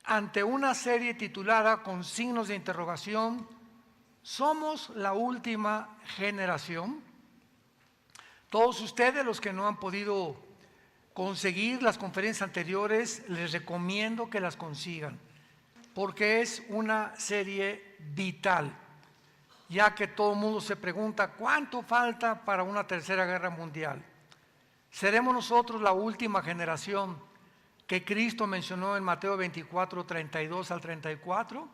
ante una serie titulada con signos de interrogación, ¿somos la última generación? Todos ustedes, los que no han podido conseguir las conferencias anteriores, les recomiendo que las consigan, porque es una serie vital, ya que todo el mundo se pregunta ¿cuánto falta para una tercera guerra mundial? ¿Seremos nosotros la última generación que Cristo mencionó en Mateo 24, 32 al 34?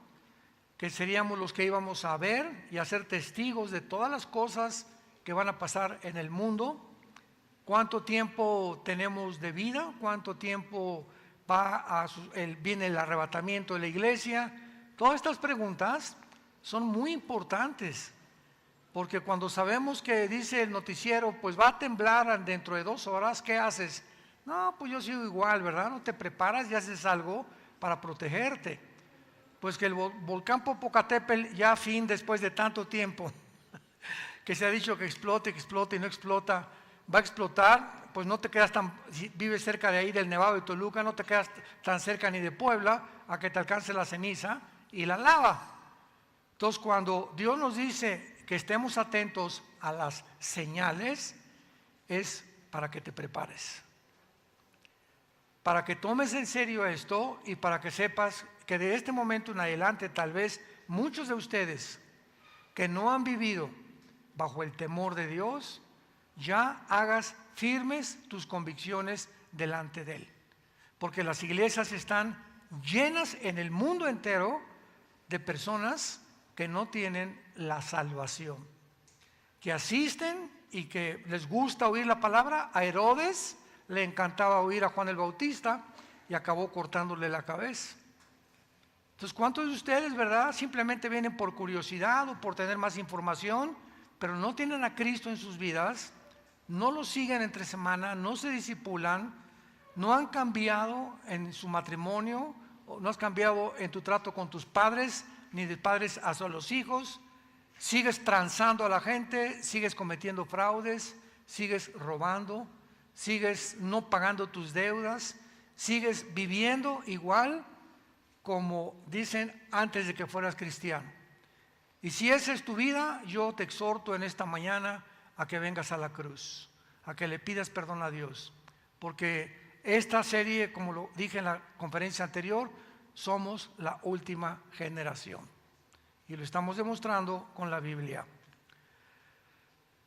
Que seríamos los que íbamos a ver y a ser testigos de todas las cosas que van a pasar en el mundo. ¿Cuánto tiempo tenemos de vida? ¿Cuánto tiempo viene el arrebatamiento de la iglesia? Todas estas preguntas son muy importantes, porque cuando sabemos que dice el noticiero, pues va a temblar dentro de 2 horas, ¿qué haces? No, pues yo sigo igual, ¿verdad? No te preparas y haces algo para protegerte. Pues que el volcán Popocatépetl ya fin después de tanto tiempo, que se ha dicho que explote y no explota, va a explotar, pues no te quedas si vives cerca de ahí del Nevado de Toluca, no te quedas tan cerca ni de Puebla a que te alcance la ceniza y la lava. Entonces, cuando Dios nos dice que estemos atentos a las señales, es para que te prepares, para que tomes en serio esto y para que sepas que de este momento en adelante, tal vez muchos de ustedes que no han vivido bajo el temor de Dios, ya hagas firmes tus convicciones delante de Él, porque las iglesias están llenas en el mundo entero de personas que no tienen la salvación, que asisten y que les gusta oír la palabra. A Herodes le encantaba oír a Juan el Bautista y acabó cortándole la cabeza. Entonces, ¿cuántos de ustedes, verdad, simplemente vienen por curiosidad o por tener más información, pero no tienen a Cristo en sus vidas, no lo siguen entre semana, no se discipulan, no han cambiado en su matrimonio, no has cambiado en tu trato con tus padres, ni de padres hacia los hijos, sigues transando a la gente, sigues cometiendo fraudes, sigues robando, sigues no pagando tus deudas, sigues viviendo igual como dicen antes de que fueras cristiano. Y si esa es tu vida, yo te exhorto en esta mañana a que vengas a la cruz, a que le pidas perdón a Dios, porque esta serie, como lo dije en la conferencia anterior, somos la última generación y lo estamos demostrando con la Biblia.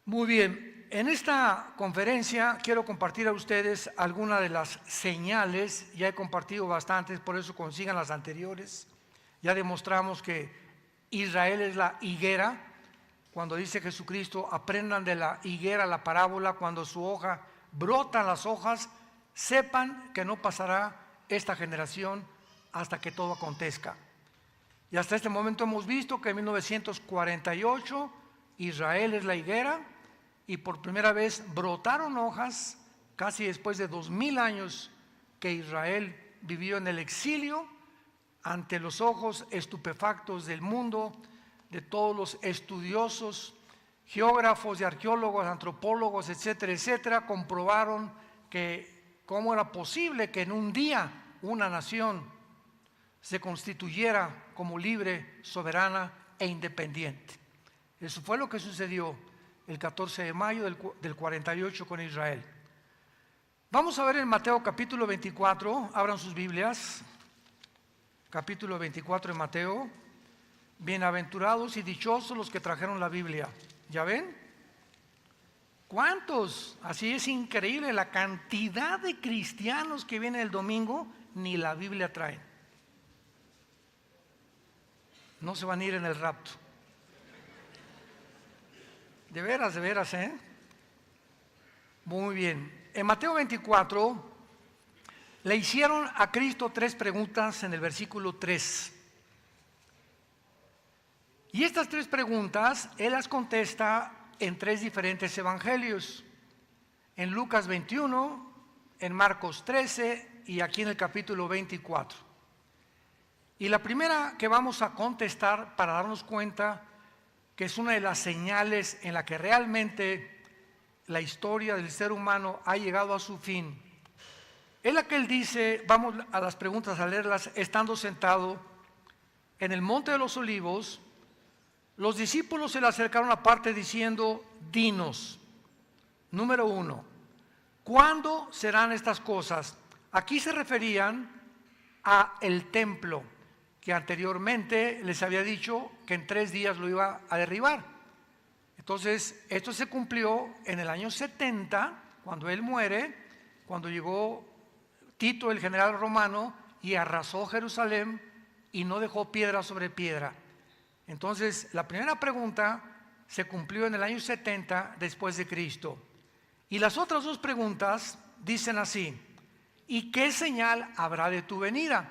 Muy bien, en esta conferencia quiero compartir a ustedes algunas de las señales. Ya he compartido bastantes, por eso consigan las anteriores. Ya demostramos que Israel es la higuera. Cuando dice Jesucristo, aprendan de la higuera la parábola, cuando su hoja brotan las hojas, sepan que no pasará esta generación hasta que todo acontezca. Y hasta este momento hemos visto que en 1948 Israel es la higuera y por primera vez brotaron hojas casi después de 2000 años que Israel vivió en el exilio, ante los ojos estupefactos del mundo, de todos los estudiosos, geógrafos y arqueólogos, antropólogos, etcétera, etcétera, comprobaron que cómo era posible que en un día una nación se constituyera como libre, soberana e independiente. Eso fue lo que sucedió el 14 de mayo del 48 con Israel. Vamos a ver en Mateo capítulo 24, abran sus Biblias, capítulo 24 de Mateo. Bienaventurados y dichosos los que trajeron la Biblia. ¿Ya ven? ¿Cuántos? Así es increíble la cantidad de cristianos que vienen el domingo, ni la Biblia traen. No se van a ir en el rapto. De veras, ¿eh? Muy bien. En Mateo 24 le hicieron a Cristo 3 preguntas en el versículo 3. Y estas 3 preguntas Él las contesta en 3 diferentes evangelios. En Lucas 21, en Marcos 13 y aquí en el capítulo 24. Y la primera que vamos a contestar para darnos cuenta que es una de las señales en la que realmente la historia del ser humano ha llegado a su fin, es la que él dice, vamos a las preguntas a leerlas, estando sentado en el monte de los olivos, los discípulos se le acercaron aparte diciendo, dinos, número 1, ¿cuándo serán estas cosas? Aquí se referían a el templo, que anteriormente les había dicho que en 3 días lo iba a derribar. Entonces, esto se cumplió en el año 70, cuando él muere, cuando llegó Tito, el general romano, y arrasó Jerusalén y no dejó piedra sobre piedra. Entonces, la primera pregunta se cumplió en el año 70 después de Cristo. Y las otras 2 preguntas dicen así, ¿y qué señal habrá de tu venida?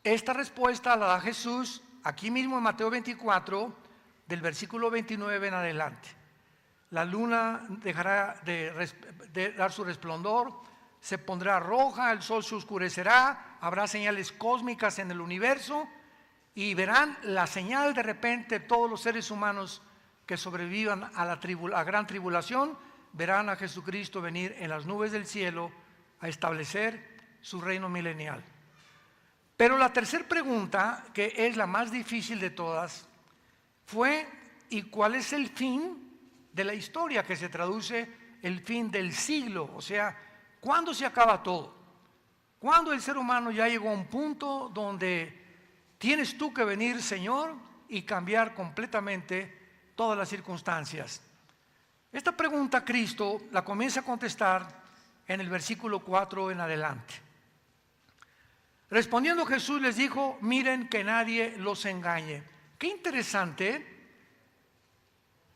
Esta respuesta la da Jesús aquí mismo en Mateo 24, del versículo 29 en adelante. La luna dejará de dar su resplandor, se pondrá roja, el sol se oscurecerá, habrá señales cósmicas en el universo y verán la señal de repente todos los seres humanos que sobrevivan a la gran tribulación, verán a Jesucristo venir en las nubes del cielo a establecer su reino milenial. Pero la tercera pregunta, que es la más difícil de todas, fue ¿y cuál es el fin de la historia? Que se traduce el fin del siglo, o sea, ¿cuándo se acaba todo? ¿Cuándo el ser humano ya llegó a un punto donde tienes tú que venir, Señor, y cambiar completamente todas las circunstancias? Esta pregunta Cristo la comienza a contestar en el versículo 4 en adelante. Respondiendo Jesús les dijo, miren que nadie los engañe. Qué interesante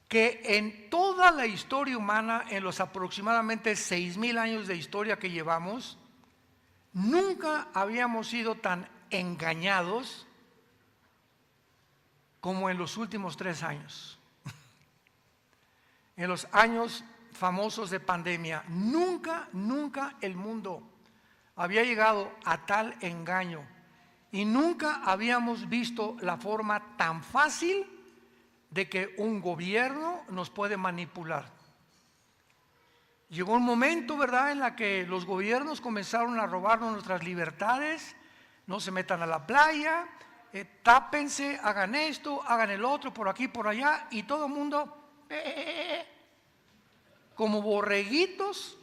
que en toda la historia humana, en los aproximadamente 6,000 años de historia que llevamos, nunca habíamos sido tan engañados como en los últimos 3 años. En los años famosos de pandemia, nunca el mundo había llegado a tal engaño y nunca habíamos visto la forma tan fácil de que un gobierno nos puede manipular. Llegó un momento, ¿verdad?, en la que los gobiernos comenzaron a robarnos nuestras libertades. No se metan a la playa, tápense, hagan esto, hagan el otro, por aquí, por allá, y todo el mundo como borreguitos.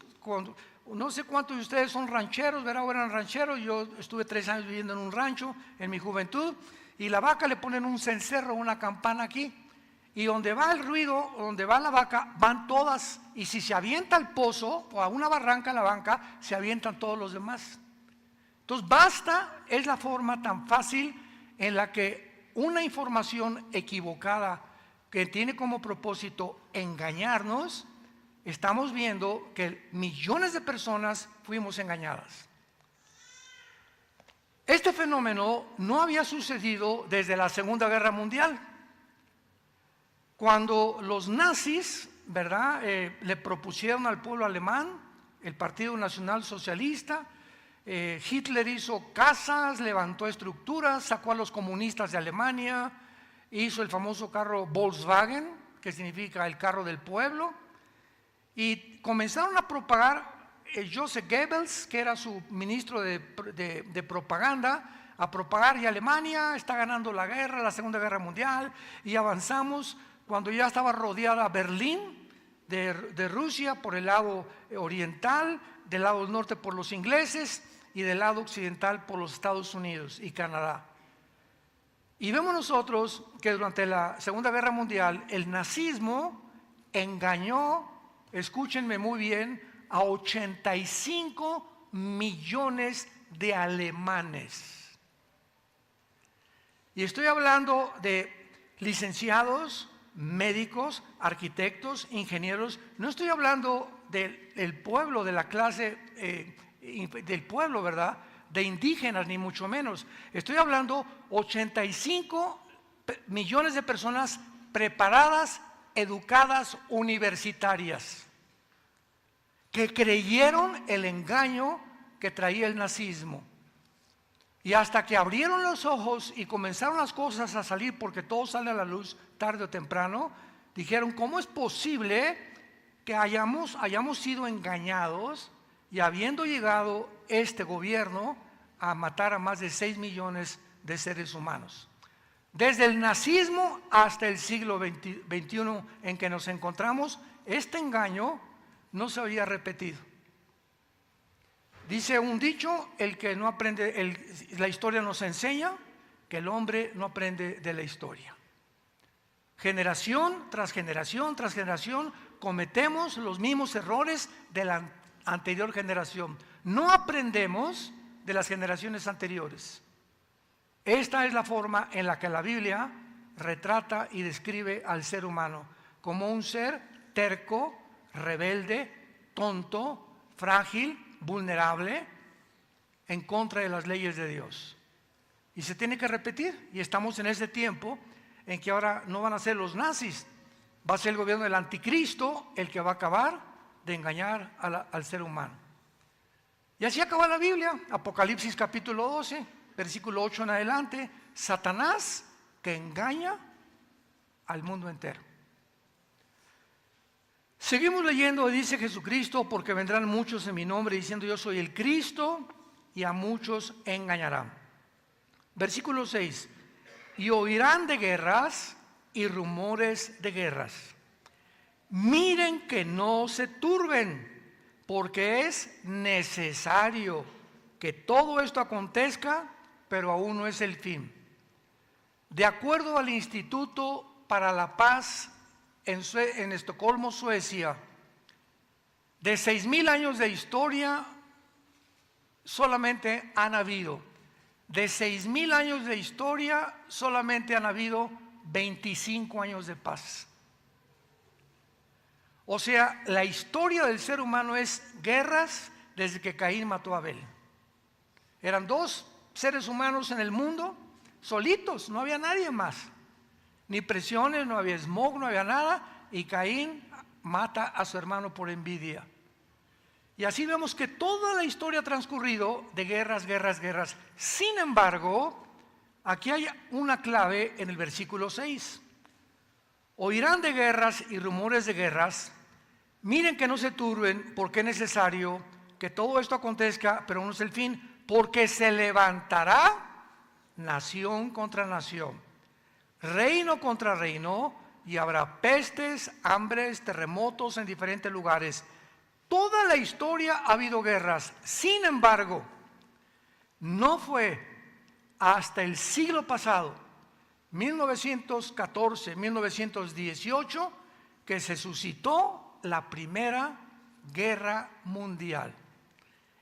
No sé cuántos de ustedes son rancheros, ¿verdad? O eran rancheros. Yo estuve 3 años viviendo en un rancho en mi juventud, y la vaca le ponen un cencerro, una campana aquí, y donde va el ruido, donde va la vaca, van todas, y si se avienta al pozo o a una barranca la vaca, se avientan todos los demás. Entonces basta, es la forma tan fácil en la que una información equivocada que tiene como propósito engañarnos, estamos viendo que millones de personas fuimos engañadas. Este fenómeno no había sucedido desde la Segunda Guerra Mundial, cuando los nazis, ¿verdad?, le propusieron al pueblo alemán, el Partido Nacional Socialista. Hitler hizo casas, levantó estructuras, sacó a los comunistas de Alemania, hizo el famoso carro Volkswagen, que significa el carro del pueblo, y comenzaron a propagar. Joseph Goebbels, que era su ministro de propaganda, a propagar, y Alemania está ganando la guerra, la Segunda Guerra Mundial, y avanzamos cuando ya estaba rodeada Berlín de Rusia por el lado oriental, del lado norte por los ingleses y del lado occidental por los Estados Unidos y Canadá. Y vemos nosotros que durante la Segunda Guerra Mundial el nazismo engañó, escúchenme muy bien, a 85 millones de alemanes. Y estoy hablando de licenciados, médicos, arquitectos, ingenieros. No estoy hablando del pueblo, de la clase del pueblo, ¿verdad?, de indígenas, ni mucho menos. Estoy hablando 85 millones de personas preparadas, educadas, universitarias, que creyeron el engaño que traía el nazismo. Y hasta que abrieron los ojos y comenzaron las cosas a salir, porque todo sale a la luz tarde o temprano, dijeron, ¿cómo es posible que hayamos sido engañados y habiendo llegado este gobierno a matar a más de 6 millones de seres humanos. Desde el nazismo hasta el siglo XXI en que nos encontramos, este engaño no se había repetido. Dice un dicho, el que no aprende, la historia nos enseña que el hombre no aprende de la historia. Generación tras generación tras generación cometemos los mismos errores de la anterior generación. No aprendemos de las generaciones anteriores. Esta es la forma en la que la Biblia retrata y describe al ser humano como un ser terco, rebelde, tonto, frágil, vulnerable, en contra de las leyes de Dios. Y se tiene que repetir, y estamos en ese tiempo en que ahora no van a ser los nazis, va a ser el gobierno del anticristo el que va a acabar de engañar al ser humano. Y así acaba la Biblia, Apocalipsis capítulo 12, versículo 8 en adelante, Satanás que engaña al mundo entero. Seguimos leyendo, dice Jesucristo, porque vendrán muchos en mi nombre diciendo yo soy el Cristo, y a muchos engañarán. Versículo 6, y oirán de guerras y rumores de guerras. Miren que no se turben, porque es necesario que todo esto acontezca, pero aún no es el fin. De acuerdo al Instituto para la Paz en Estocolmo, Suecia, de 6,000 años de historia, solamente han habido, de 6,000 años de historia, solamente han habido 25 años de paz. O sea, la historia del ser humano es guerras desde que Caín mató a Abel. Eran 2 seres humanos en el mundo, solitos, no había nadie más. Ni presiones, no había smog, no había nada, y Caín mata a su hermano por envidia. Y así vemos que toda la historia ha transcurrido de guerras, guerras, guerras. Sin embargo, aquí hay una clave en el versículo 6. Oirán de guerras y rumores de guerras. Miren que no se turben, porque es necesario que todo esto acontezca, pero no es el fin, porque se levantará nación contra nación, reino contra reino, y habrá pestes, hambres, terremotos en diferentes lugares. Toda la historia ha habido guerras. Sin embargo, no fue hasta el siglo pasado, 1914, 1918, que se suscitó la primera guerra mundial,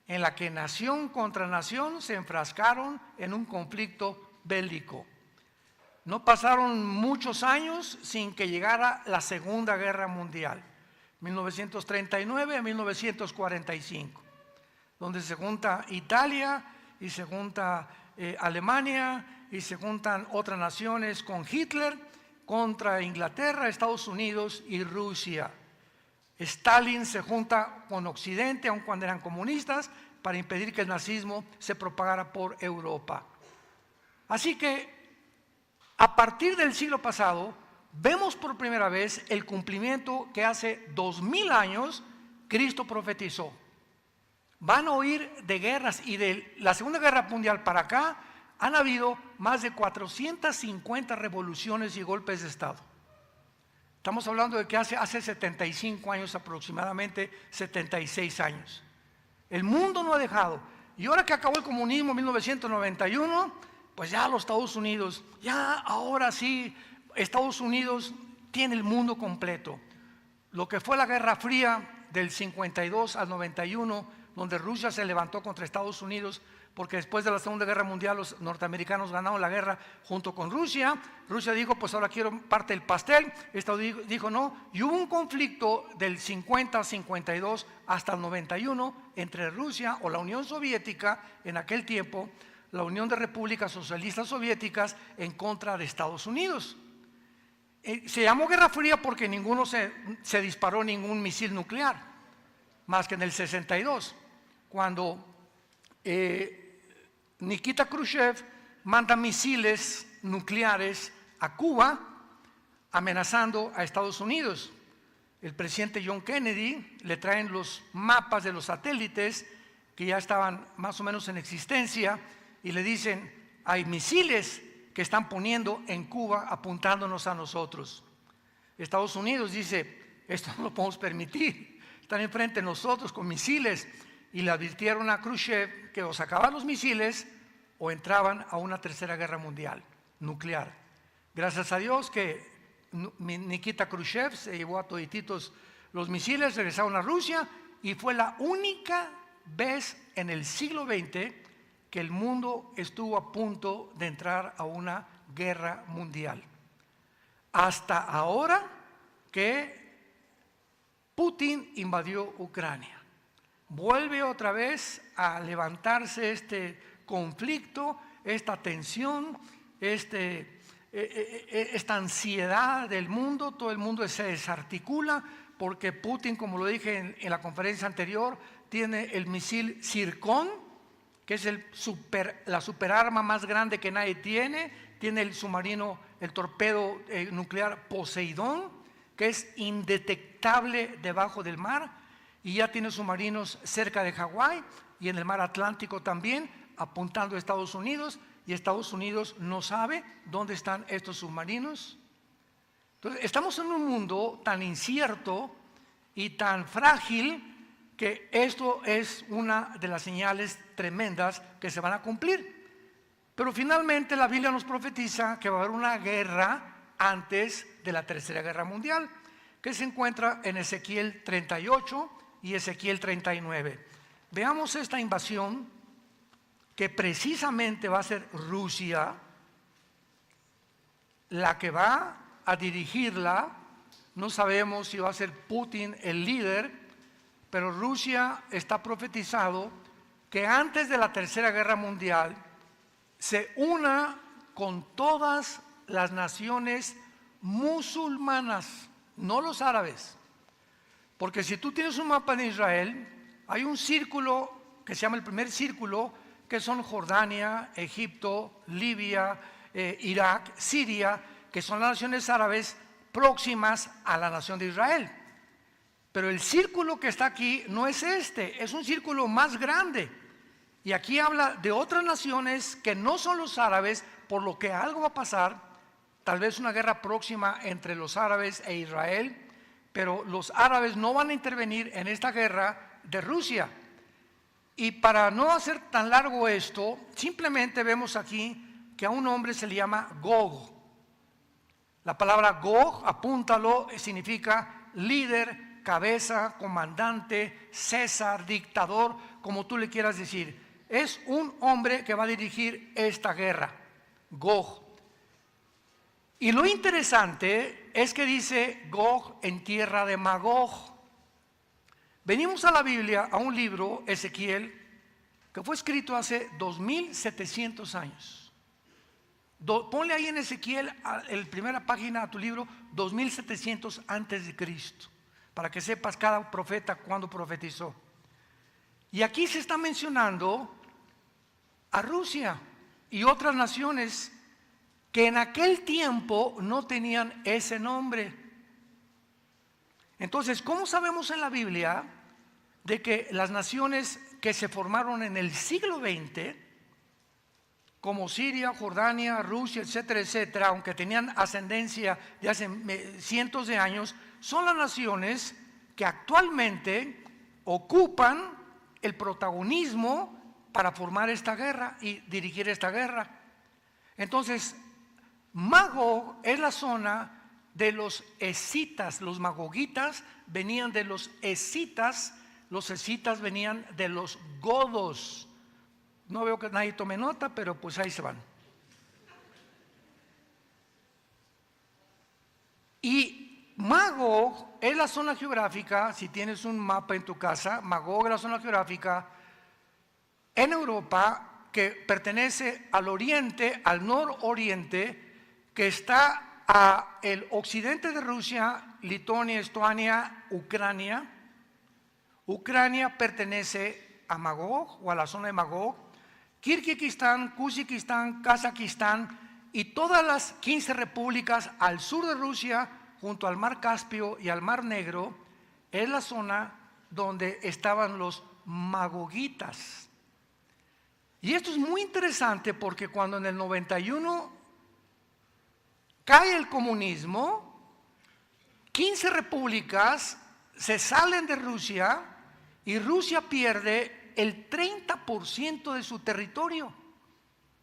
en la que nación contra nación se enfrascaron en un conflicto bélico. No pasaron muchos años sin que llegara la Segunda Guerra Mundial, 1939 a 1945, donde se junta Italia y se junta Alemania y se juntan otras naciones con Hitler contra Inglaterra, Estados Unidos y Rusia. Stalin se junta con Occidente, aun cuando eran comunistas, para impedir que el nazismo se propagara por Europa. Así que a partir del siglo pasado vemos por primera vez el cumplimiento que hace 2000 años Cristo profetizó. Van a oír de guerras, y de la Segunda Guerra Mundial para acá han habido más de 450 revoluciones y golpes de Estado. Estamos hablando de que hace 75 años aproximadamente, 76 años. El mundo no ha dejado. Y ahora que acabó el comunismo en 1991, pues ya los Estados Unidos, ya ahora sí, Estados Unidos tiene el mundo completo. Lo que fue la Guerra Fría del 52 al 91, donde Rusia se levantó contra Estados Unidos, porque después de la Segunda Guerra Mundial los norteamericanos ganaron la guerra junto con Rusia. Rusia dijo, pues ahora quiero parte del pastel. Estados Unidos dijo no, y hubo un conflicto del 50 al 52 hasta el 91 entre Rusia o la Unión Soviética, en aquel tiempo, la Unión de Repúblicas Socialistas Soviéticas, en contra de Estados Unidos. Se llamó Guerra Fría porque ninguno se disparó ningún misil nuclear, más que en el 62, cuando Nikita Khrushchev manda misiles nucleares a Cuba, amenazando a Estados Unidos. el presidente John Kennedy, le traen los mapas de los satélites que ya estaban más o menos en existencia y le dicen, hay misiles que están poniendo en Cuba apuntándonos a nosotros. Estados Unidos dice, esto no lo podemos permitir, están enfrente de nosotros con misiles, y le advirtieron a Khrushchev que o sacaban los misiles o entraban a una tercera guerra mundial nuclear. Gracias a Dios que Nikita Khrushchev se llevó a todititos los misiles, regresaron a Rusia, y fue la única vez en el siglo XX que el mundo estuvo a punto de entrar a una guerra mundial. Hasta ahora que Putin invadió Ucrania. Vuelve otra vez a levantarse este conflicto, esta tensión, esta ansiedad del mundo. Todo el mundo se desarticula porque Putin, como lo dije en la conferencia anterior, tiene el misil Zircon, que es la superarma más grande que nadie tiene. Tiene el submarino, el torpedo nuclear Poseidón, que es indetectable debajo del mar, y ya tiene submarinos cerca de Hawái y en el mar Atlántico también, apuntando a Estados Unidos, y Estados Unidos no sabe dónde están estos submarinos. Entonces, estamos en un mundo tan incierto y tan frágil que esto es una de las señales tremendas que se van a cumplir. Pero finalmente la Biblia nos profetiza que va a haber una guerra antes de la Tercera Guerra Mundial, que se encuentra en Ezequiel 38 y Ezequiel 39. Veamos esta invasión que precisamente va a ser Rusia la que va a dirigirla. No sabemos si va a ser Putin el líder, pero Rusia está profetizado que antes de la Tercera Guerra Mundial se una con todas las naciones musulmanas, no los árabes. Porque si tú tienes un mapa de Israel, hay un círculo que se llama el primer círculo, que son Jordania, Egipto, Libia, Irak, Siria, que son las naciones árabes próximas a la nación de Israel. Pero el círculo que está aquí no es este, es un círculo más grande. Y aquí habla de otras naciones que no son los árabes, por lo que algo va a pasar, tal vez una guerra próxima entre los árabes e Israel, pero los árabes no van a intervenir en esta guerra de Rusia. Y para no hacer tan largo esto, simplemente vemos aquí que a un hombre se le llama Gog. La palabra Gog, apúntalo, significa líder, cabeza, comandante, César, dictador, como tú le quieras decir. Es un hombre que va a dirigir esta guerra, Gog. Y lo interesante es que dice Gog en tierra de Magog. Venimos a la Biblia, a un libro, Ezequiel, que fue escrito hace 2700 años. Ponle ahí en Ezequiel, en la primera página a tu libro, 2700 antes de Cristo, para que sepas cada profeta cuándo profetizó. Y aquí se está mencionando a Rusia y otras naciones que en aquel tiempo no tenían ese nombre. Entonces, ¿cómo sabemos en la Biblia de que las naciones que se formaron en el siglo XX, como Siria, Jordania, Rusia, etcétera, etcétera, aunque tenían ascendencia de hace cientos de años, son las naciones que actualmente ocupan el protagonismo para formar esta guerra y dirigir esta guerra? Entonces, Magog es la zona de los escitas. Los magogitas venían de los escitas venían de los godos. No veo que nadie tome nota, pero pues ahí se van. Y Magog es la zona geográfica, si tienes un mapa en tu casa, Magog es la zona geográfica en Europa que pertenece al oriente, al nororiente, que está al occidente de Rusia, Lituania, Estonia, Ucrania. Ucrania pertenece a Magog o a la zona de Magog, Kirguistán, Kazajistán y todas las 15 repúblicas al sur de Rusia, junto al mar Caspio y al mar Negro, es la zona donde estaban los magogitas. Y esto es muy interesante porque cuando en el 91 cae el comunismo, 15 repúblicas se salen de Rusia y Rusia pierde el 30% de su territorio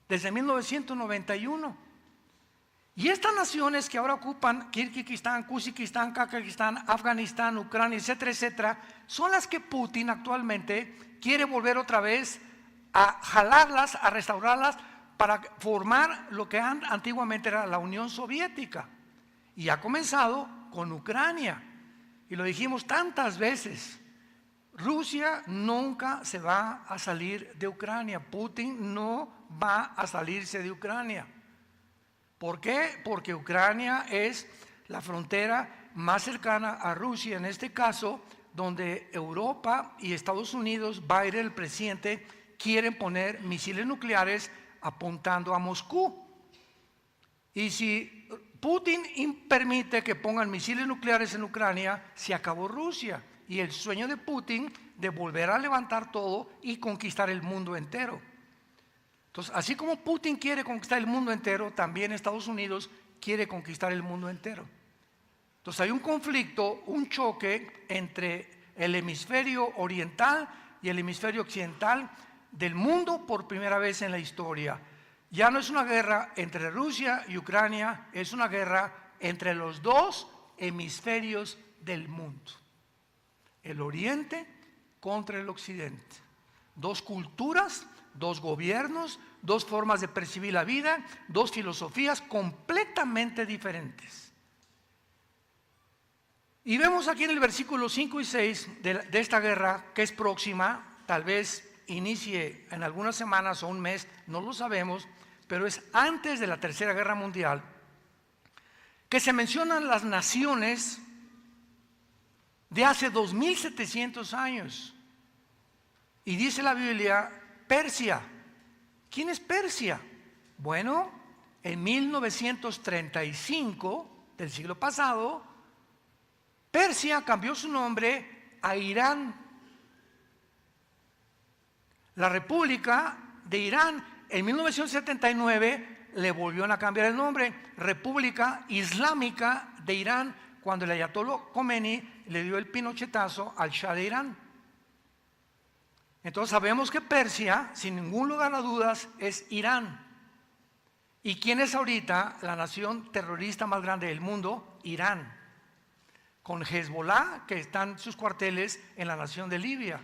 desde 1991. Y estas naciones que ahora ocupan Kirguistán, Kazajistán, Kazajistán, Afganistán, Ucrania, etcétera, etcétera, son las que Putin actualmente quiere volver otra vez a jalarlas, a restaurarlas para formar lo que antiguamente era la Unión Soviética. Y ha comenzado con Ucrania. Y lo dijimos tantas veces, Rusia nunca se va a salir de Ucrania. Putin no va a salirse de Ucrania. ¿Por qué? Porque Ucrania es la frontera más cercana a Rusia, en este caso, donde Europa y Estados Unidos, Biden, el presidente, quieren poner misiles nucleares apuntando a Moscú. Y si Putin permite que pongan misiles nucleares en Ucrania, se acabó Rusia. Y el sueño de Putin de volver a levantar todo y conquistar el mundo entero. Entonces, así como Putin quiere conquistar el mundo entero, también Estados Unidos quiere conquistar el mundo entero. Entonces hay un conflicto, un choque entre el hemisferio oriental y el hemisferio occidental del mundo por primera vez en la historia. Ya no es una guerra entre Rusia y Ucrania, es una guerra entre los dos hemisferios del mundo. El oriente contra el occidente. Dos culturas, dos gobiernos, dos formas de percibir la vida, dos filosofías completamente diferentes. Y vemos aquí en el versículo 5 y 6 de esta guerra que es próxima, tal vez inicie en algunas semanas o un mes, no lo sabemos, pero es antes de la Tercera Guerra Mundial, que se mencionan las naciones de hace 2700 años. Y dice la Biblia, Persia. ¿Quién es Persia? Bueno, en 1935 del siglo pasado, Persia cambió su nombre a Irán. La República de Irán en 1979 le volvieron a cambiar el nombre, República Islámica de Irán, cuando el Ayatollah Khomeini le dio el pinochetazo al Shah de Irán. Entonces sabemos que Persia, sin ningún lugar a dudas, es Irán. ¿Y quién es ahorita la nación terrorista más grande del mundo? Irán. Con Hezbollah, que están sus cuarteles en la nación de Libia.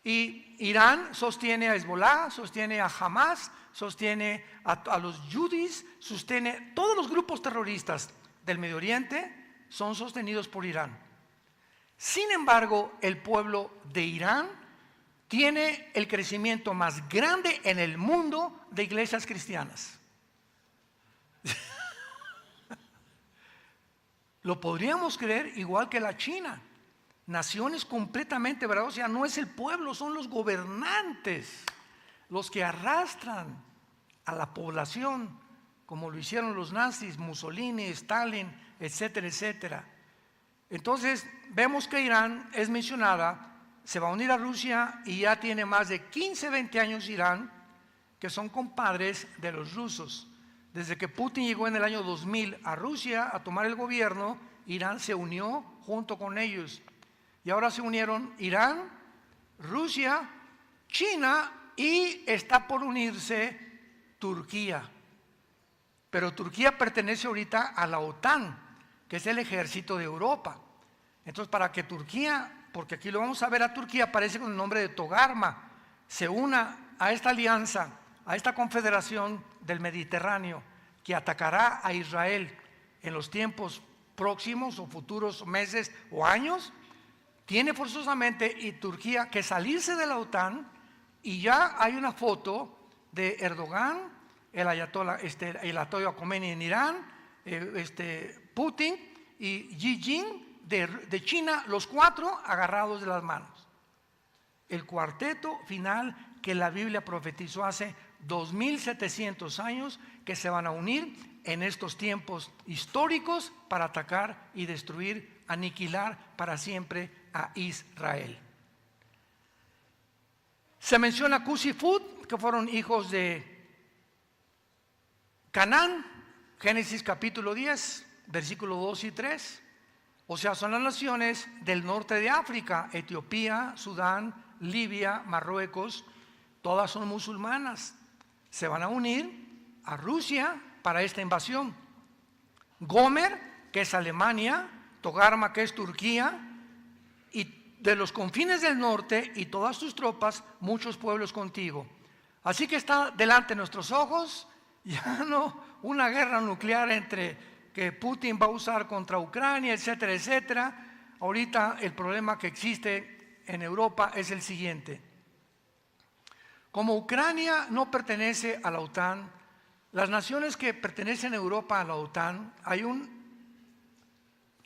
Y Irán sostiene a Hezbollah, sostiene a Hamas, sostiene a los Yudis, sostiene todos los grupos terroristas del Medio Oriente son sostenidos por Irán. Sin embargo, el pueblo de Irán tiene el crecimiento más grande en el mundo de iglesias cristianas. Lo podríamos creer igual que la China. Naciones completamente verdaderas, o sea, no es el pueblo, son los gobernantes los que arrastran a la población, como lo hicieron los nazis, Mussolini, Stalin, etcétera, etcétera. Entonces, vemos que Irán es mencionada, se va a unir a Rusia y ya tiene más de 15, 20 años Irán, que son compadres de los rusos. Desde que Putin llegó en el año 2000 a Rusia a tomar el gobierno, Irán se unió junto con ellos. Y ahora se unieron Irán, Rusia, China y está por unirse Turquía. Pero Turquía pertenece ahorita a la OTAN, que es el ejército de Europa. Entonces, para que Turquía, porque aquí lo vamos a ver a Turquía, aparece con el nombre de Togarma, se una a esta alianza, a esta confederación del Mediterráneo, que atacará a Israel en los tiempos próximos o futuros meses o años, tiene forzosamente y Turquía que salirse de la OTAN, y ya hay una foto de Erdogan, el Ayatollah Khomeini en Irán, Putin y Xi Jinping de China, los cuatro agarrados de las manos. El cuarteto final que la Biblia profetizó hace 2700 años que se van a unir en estos tiempos históricos para atacar y destruir, aniquilar para siempre a Israel. Se menciona Cus y Fut, que fueron hijos de Canaán, Génesis capítulo 10, versículos 2 y 3. O sea, son las naciones del norte de África: Etiopía, Sudán, Libia, Marruecos. Todas son musulmanas. Se van a unir a Rusia para esta invasión. Gomer, que es Alemania, Togarma, que es Turquía, y de los confines del norte y todas tus tropas, muchos pueblos contigo. Así que está delante de nuestros ojos ya no una guerra nuclear que Putin va a usar contra Ucrania, etcétera, etcétera. Ahorita el problema que existe en Europa es el siguiente: como Ucrania no pertenece a la OTAN, las naciones que pertenecen a Europa a la OTAN, hay un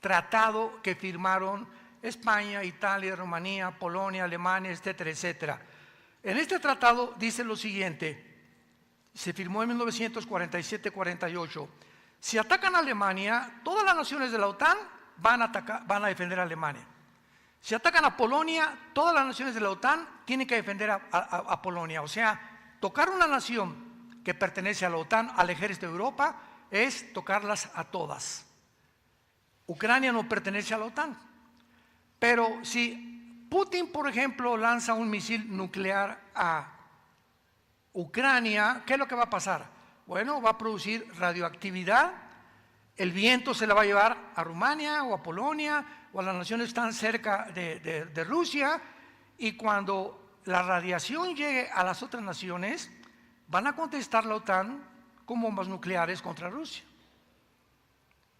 tratado que firmaron España, Italia, Rumanía, Polonia, Alemania, etcétera, etcétera. En este tratado dice lo siguiente: se firmó en 1947-48. Si atacan a Alemania, todas las naciones de la OTAN van a defender a Alemania. Si atacan a Polonia, todas las naciones de la OTAN tienen que defender a Polonia. O sea, tocar una nación que pertenece a la OTAN, al ejército de Europa, es tocarlas a todas. Ucrania no pertenece a la OTAN. Pero si Putin, por ejemplo, lanza un misil nuclear a Ucrania, ¿qué es lo que va a pasar? Bueno, va a producir radioactividad. El viento se la va a llevar a Rumania o a Polonia o a las naciones que están cerca de Rusia, y cuando la radiación llegue a las otras naciones, van a contestar la OTAN con bombas nucleares contra Rusia.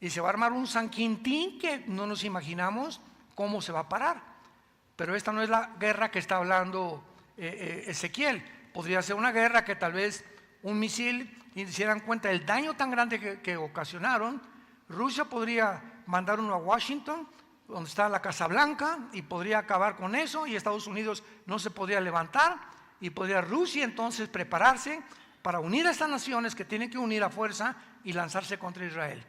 Y se va a armar un San Quintín que no nos imaginamos cómo se va a parar. Pero esta no es la guerra que está hablando Ezequiel. Podría ser una guerra que tal vez un misil, y se dieran cuenta del daño tan grande que ocasionaron. Rusia podría mandar uno a Washington, donde está la Casa Blanca, y podría acabar con eso, y Estados Unidos no se podría levantar, y podría Rusia entonces prepararse para unir a estas naciones que tienen que unir a fuerza y lanzarse contra Israel.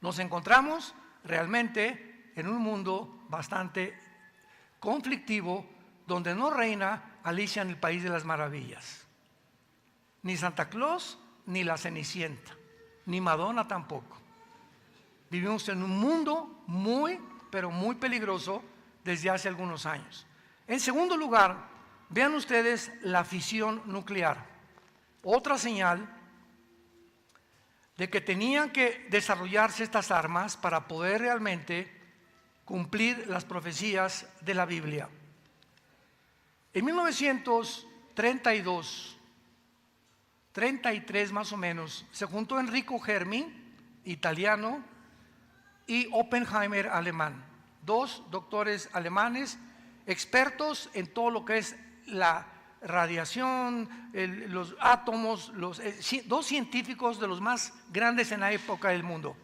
Nos encontramos realmente en un mundo bastante conflictivo, donde no reina Alicia en el País de las Maravillas, ni Santa Claus, ni la Cenicienta, ni Madonna tampoco. Vivimos en un mundo muy, pero muy peligroso desde hace algunos años. En segundo lugar, vean ustedes la fisión nuclear, otra señal de que tenían que desarrollarse estas armas para poder realmente cumplir las profecías de la Biblia. En 1932, 33 más o menos, se juntó Enrico Fermi, italiano, y Oppenheimer, alemán, dos doctores alemanes, expertos en todo lo que es la radiación, los átomos, dos científicos de los más grandes en la época del mundo.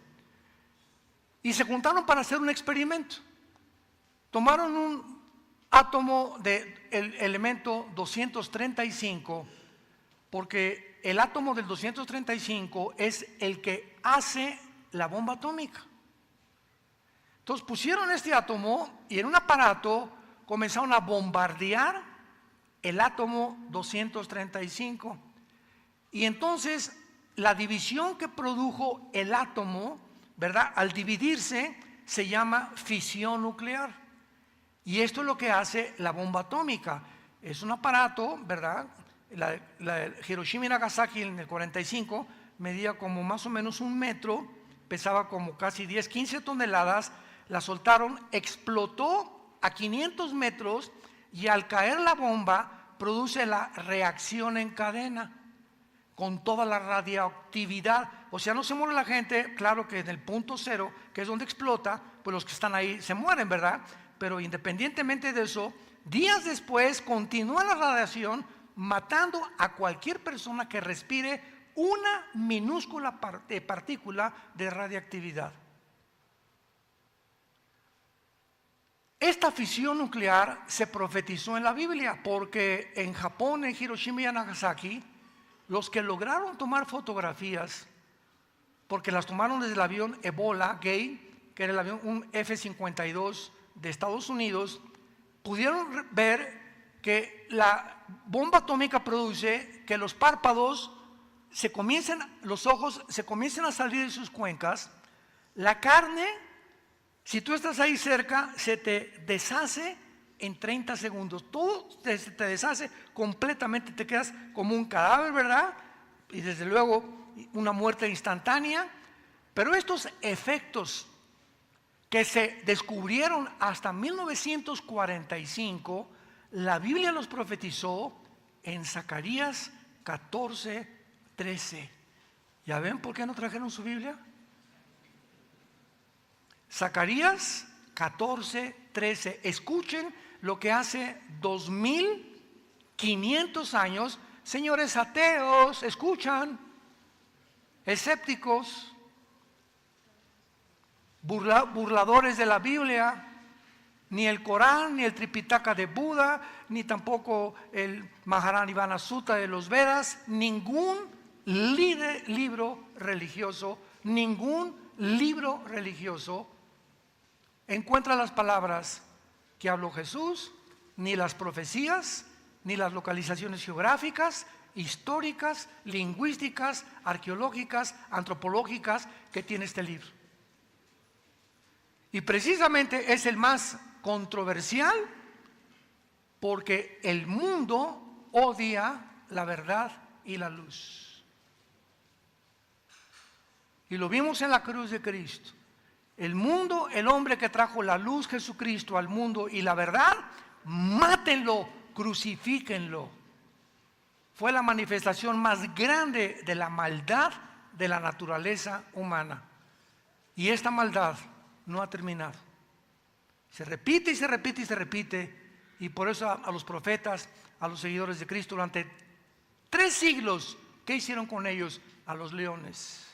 Y se juntaron para hacer un experimento. Tomaron un átomo del elemento 235, porque el átomo del 235 es el que hace la bomba atómica. Entonces pusieron este átomo y en un aparato comenzaron a bombardear el átomo 235. Y entonces la división que produjo el átomo, ¿verdad?, al dividirse, se llama fisión nuclear. Y esto es lo que hace la bomba atómica. Es un aparato, ¿verdad? La Hiroshima y Nagasaki en el 45 medía como más o menos 1 metro, pesaba como casi 10, 15 toneladas. La soltaron, explotó a 500 metros y al caer la bomba produce la reacción en cadena con toda la radioactividad. O sea, no se muere la gente, claro que en el punto cero, que es donde explota, pues los que están ahí se mueren, ¿verdad? Pero independientemente de eso, días después continúa la radiación matando a cualquier persona que respire una minúscula partícula de radiactividad. esta fisión nuclear se profetizó en la Biblia, porque en Japón, en Hiroshima y en Nagasaki, los que lograron tomar fotografías, porque las tomaron desde el avión Ebola Gay, que era el avión, un F-52 de Estados Unidos, pudieron ver que la bomba atómica produce que los párpados los ojos se comiencen a salir de sus cuencas, la carne, si tú estás ahí cerca, se te deshace en 30 segundos, todo te deshace completamente, te quedas como un cadáver, ¿verdad? Y desde luego una muerte instantánea. Pero estos efectos que se descubrieron hasta 1945, la Biblia los profetizó en Zacarías 14:13. ¿Ya ven por qué no trajeron su Biblia? Zacarías 14:13. Escuchen lo que hace 2500 años, señores ateos, escuchan, escépticos, burladores de la Biblia. Ni el Corán, ni el Tripitaka de Buda, ni tampoco el Maharanibana Sutta de los Vedas, ningún libro religioso encuentra las palabras que habló Jesús, ni las profecías, ni las localizaciones geográficas, históricas, lingüísticas, arqueológicas, antropológicas que tiene este libro. Y precisamente es el más controversial porque el mundo odia la verdad y la luz. Y lo vimos en la cruz de Cristo. El mundo, el hombre que trajo la luz, Jesucristo, al mundo y la verdad, mátenlo, crucifíquenlo. Fue la manifestación más grande de la maldad de la naturaleza humana. Y esta maldad no ha terminado. Se repite y se repite y se repite. Y por eso a los profetas, a los seguidores de Cristo, durante 3 siglos, ¿qué hicieron con ellos? A los leones.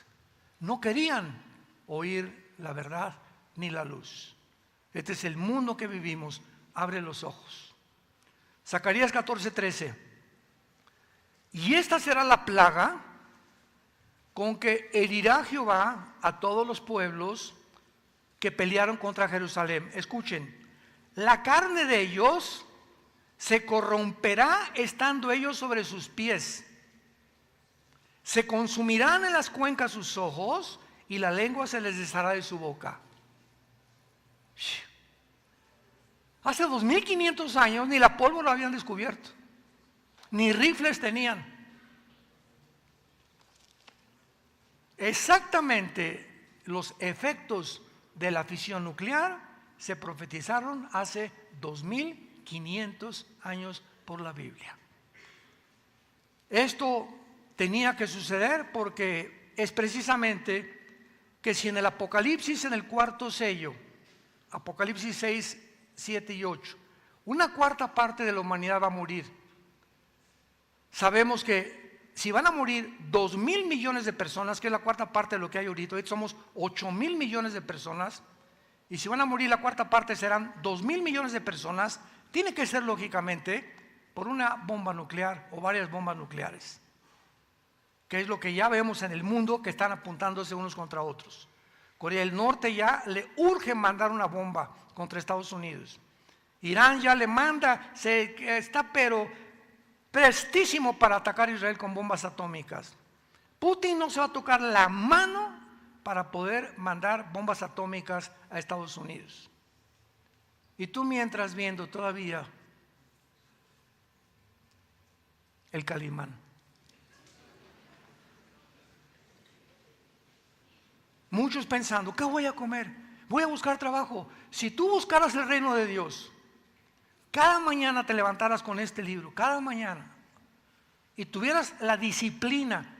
No querían oír la verdad ni la luz. Este es el mundo que vivimos. Abre los ojos. Zacarías 14:13. Y esta será la plaga con que herirá Jehová a todos los pueblos que pelearon contra Jerusalén. Escuchen, la carne de ellos se corromperá estando ellos sobre sus pies. Se consumirán en las cuencas sus ojos y la lengua se les deshará de su boca. Hace 2500 años ni la pólvora habían descubierto, ni rifles tenían. Exactamente los efectos de la fisión nuclear se profetizaron hace 2500 años por la Biblia. Esto tenía que suceder porque es precisamente que si en el Apocalipsis, en el 4.º sello, Apocalipsis 6, 7 y 8, una cuarta parte de la humanidad va a morir. Sabemos que si van a morir 2,000 millones de personas, que es la cuarta parte de lo que hay ahorita, hoy somos 8,000 millones de personas, y si van a morir la cuarta parte serán 2,000 millones de personas, tiene que ser lógicamente por una bomba nuclear o varias bombas nucleares, que es lo que ya vemos en el mundo, que están apuntándose unos contra otros. Corea del Norte ya le urge mandar una bomba contra Estados Unidos. Irán ya le manda, está pero prestísimo para atacar a Israel con bombas atómicas. Putin no se va a tocar la mano para poder mandar bombas atómicas a Estados Unidos. Y tú mientras viendo todavía el Calimán. Muchos pensando, ¿qué voy a comer? Voy a buscar trabajo. Si tú buscaras el reino de Dios, cada mañana te levantaras con este libro, cada mañana, y tuvieras la disciplina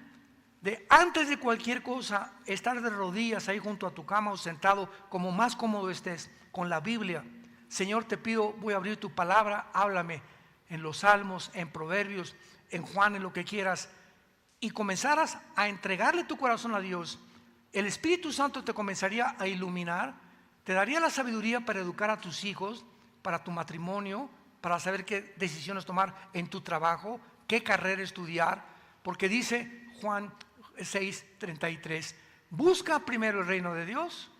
de antes de cualquier cosa estar de rodillas ahí junto a tu cama o sentado como más cómodo estés con la Biblia. Señor, te pido, voy a abrir tu palabra, háblame en los Salmos, en Proverbios, en Juan, en lo que quieras, y comenzaras a entregarle tu corazón a Dios. El Espíritu Santo te comenzaría a iluminar, te daría la sabiduría para educar a tus hijos, para tu matrimonio, para saber qué decisiones tomar en tu trabajo, qué carrera estudiar, porque dice Juan 6:33, busca primero el reino de Dios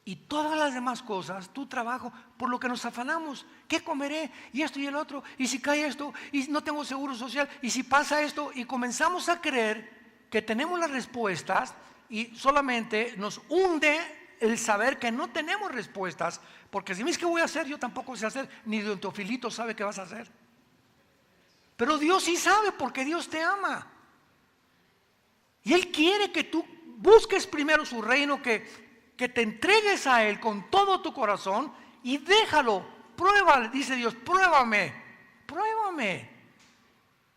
y todas las demás cosas, tu trabajo, por lo que nos afanamos, ¿qué comeré? Y esto y el otro, y si cae esto, y no tengo seguro social, y si pasa esto, y comenzamos a creer que tenemos las respuestas y solamente nos hunde el saber que no tenemos respuestas, porque si me dices qué voy a hacer, yo tampoco sé hacer, ni don Teofilito sabe qué vas a hacer. Pero Dios sí sabe, porque Dios te ama. Y Él quiere que tú busques primero su reino, que te entregues a Él con todo tu corazón y déjalo, pruébale, dice Dios, pruébame.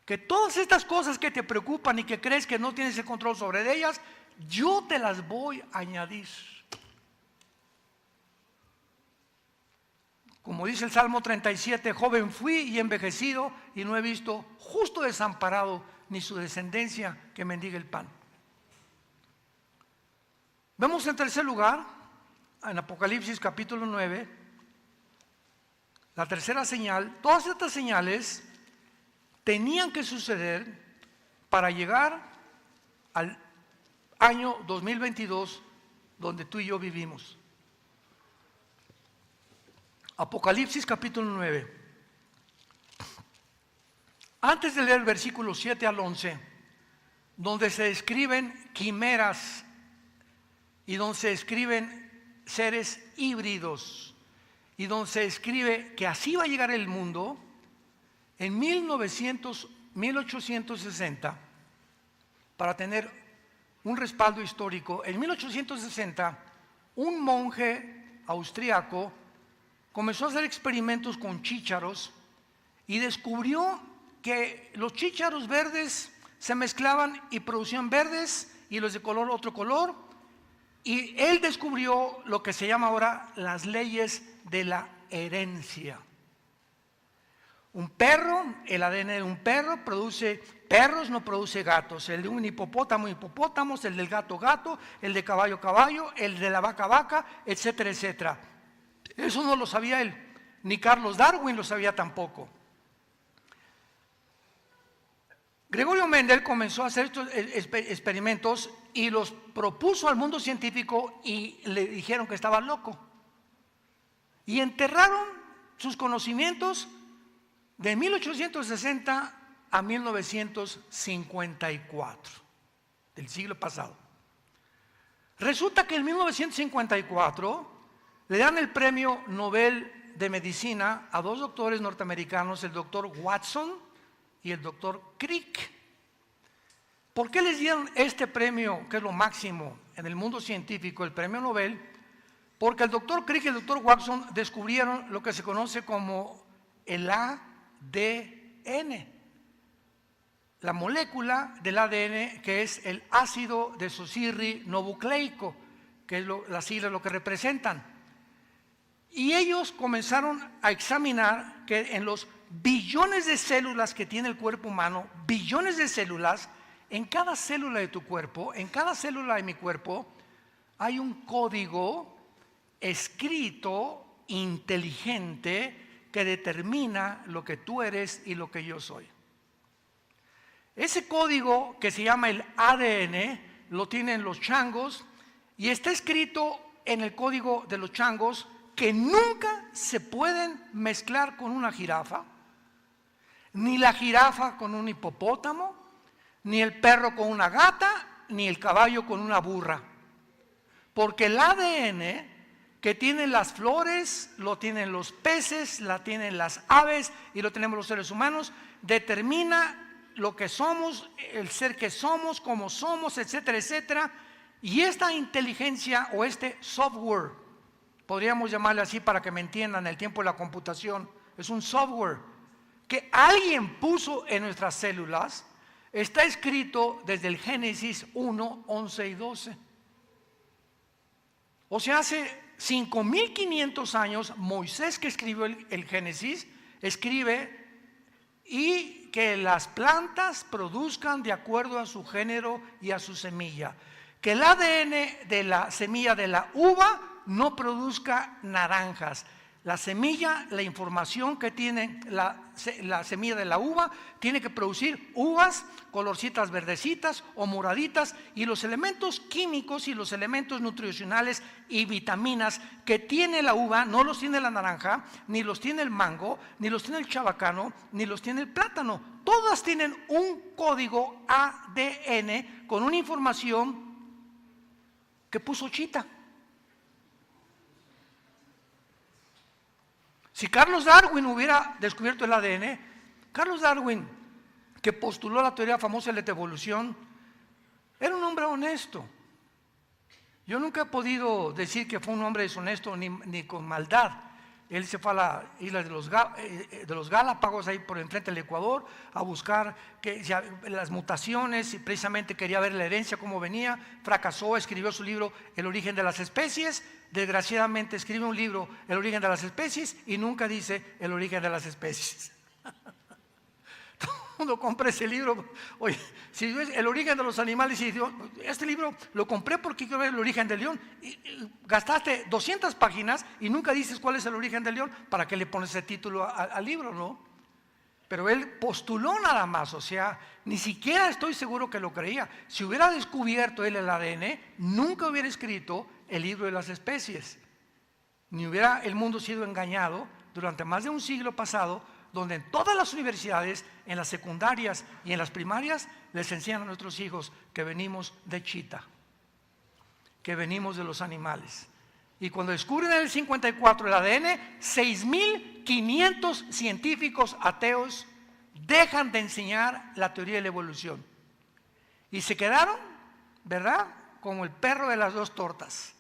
Que todas estas cosas que te preocupan y que crees que no tienes el control sobre ellas, yo te las voy a añadir. Como dice el Salmo 37, joven fui y envejecido y no he visto justo desamparado ni su descendencia que mendigue el pan. Vemos en tercer lugar, en Apocalipsis capítulo 9, la tercera señal. Todas estas señales tenían que suceder para llegar al año 2022 donde tú y yo vivimos. Apocalipsis capítulo 9. Antes de leer el versículo 7 al 11, donde se describen quimeras y donde se describen seres híbridos y donde se describe que así va a llegar el mundo, en 1860, para tener un respaldo histórico, en 1860, un monje austríaco comenzó a hacer experimentos con chícharos y descubrió que los chícharos verdes se mezclaban y producían verdes y los de color otro color, y él descubrió lo que se llama ahora las leyes de la herencia. Un perro, el ADN de un perro produce perros, no produce gatos. El de un hipopótamo, hipopótamos, el del gato, gato, el de caballo, caballo, el de la vaca, vaca, etcétera, etcétera. Eso no lo sabía él, ni Carlos Darwin lo sabía tampoco. Gregorio Mendel comenzó a hacer estos experimentos y los propuso al mundo científico y le dijeron que estaba loco. Y enterraron sus conocimientos de 1860 a 1954, del siglo pasado. Resulta que en 1954 le dan el premio Nobel de Medicina a dos doctores norteamericanos, el doctor Watson y el doctor Crick. ¿Por qué les dieron este premio, que es lo máximo en el mundo científico, el premio Nobel? Porque el doctor Crick y el doctor Watson descubrieron lo que se conoce como el ADN, la molécula del ADN, que es el ácido desoxirribonucleico, que es las siglas lo que representan. Y ellos comenzaron a examinar que en los billones de células que tiene el cuerpo humano, billones de células, en cada célula de tu cuerpo, en cada célula de mi cuerpo, hay un código escrito, inteligente, que determina lo que tú eres y lo que yo soy. Ese código que se llama el ADN lo tienen los changos y está escrito en el código de los changos que nunca se pueden mezclar con una jirafa, ni la jirafa con un hipopótamo, ni el perro con una gata, ni el caballo con una burra. Porque el ADN que tienen las flores, lo tienen los peces, la tienen las aves y lo tenemos los seres humanos, determina lo que somos, el ser que somos, cómo somos, etcétera, etcétera. Y esta inteligencia o este software, podríamos llamarle así para que me entiendan, el tiempo de la computación, es un software que alguien puso en nuestras células, está escrito desde el Génesis 1, 11 y 12. O sea, hace 5.500 años, Moisés, que escribió el Génesis, escribe y que las plantas produzcan de acuerdo a su género y a su semilla. Que el ADN de la semilla de la uva no produzca naranjas. La semilla, la información que tiene la semilla de la uva, tiene que producir uvas colorcitas verdecitas o moraditas, y los elementos químicos y los elementos nutricionales y vitaminas que tiene la uva no los tiene la naranja, ni los tiene el mango, ni los tiene el chabacano, ni los tiene el plátano. Todas tienen un código ADN con una información que puso Chita. Si Carlos Darwin hubiera descubierto el ADN, Carlos Darwin, que postuló la teoría famosa de la evolución, era un hombre honesto. Yo nunca he podido decir que fue un hombre deshonesto ni con maldad. Él se fue a la isla de los Galápagos, ahí por enfrente del Ecuador, a buscar las mutaciones, y precisamente quería ver la herencia, cómo venía. Fracasó, escribió su libro El origen de las especies. Desgraciadamente escribe un libro, El origen de las especies, y nunca dice el origen de las especies. Todo el mundo compra ese libro. Oye, si ves El origen de los animales, y digo, este libro lo compré porque quiero ver el origen del león, y gastaste 200 páginas y nunca dices cuál es el origen del león. ¿Para qué le pones ese título al libro, no? Pero él postuló nada más, o sea, ni siquiera estoy seguro que lo creía. Si hubiera descubierto él el ADN, nunca hubiera escrito el libro de las especies, ni hubiera el mundo sido engañado durante más de un siglo pasado, donde en todas las universidades, en las secundarias y en las primarias, les enseñan a nuestros hijos que venimos de Chita, que venimos de los animales. Y cuando descubren en el 54 el ADN, 6.500 científicos ateos dejan de enseñar la teoría de la evolución. Y se quedaron, ¿verdad?, como el perro de las dos tortas.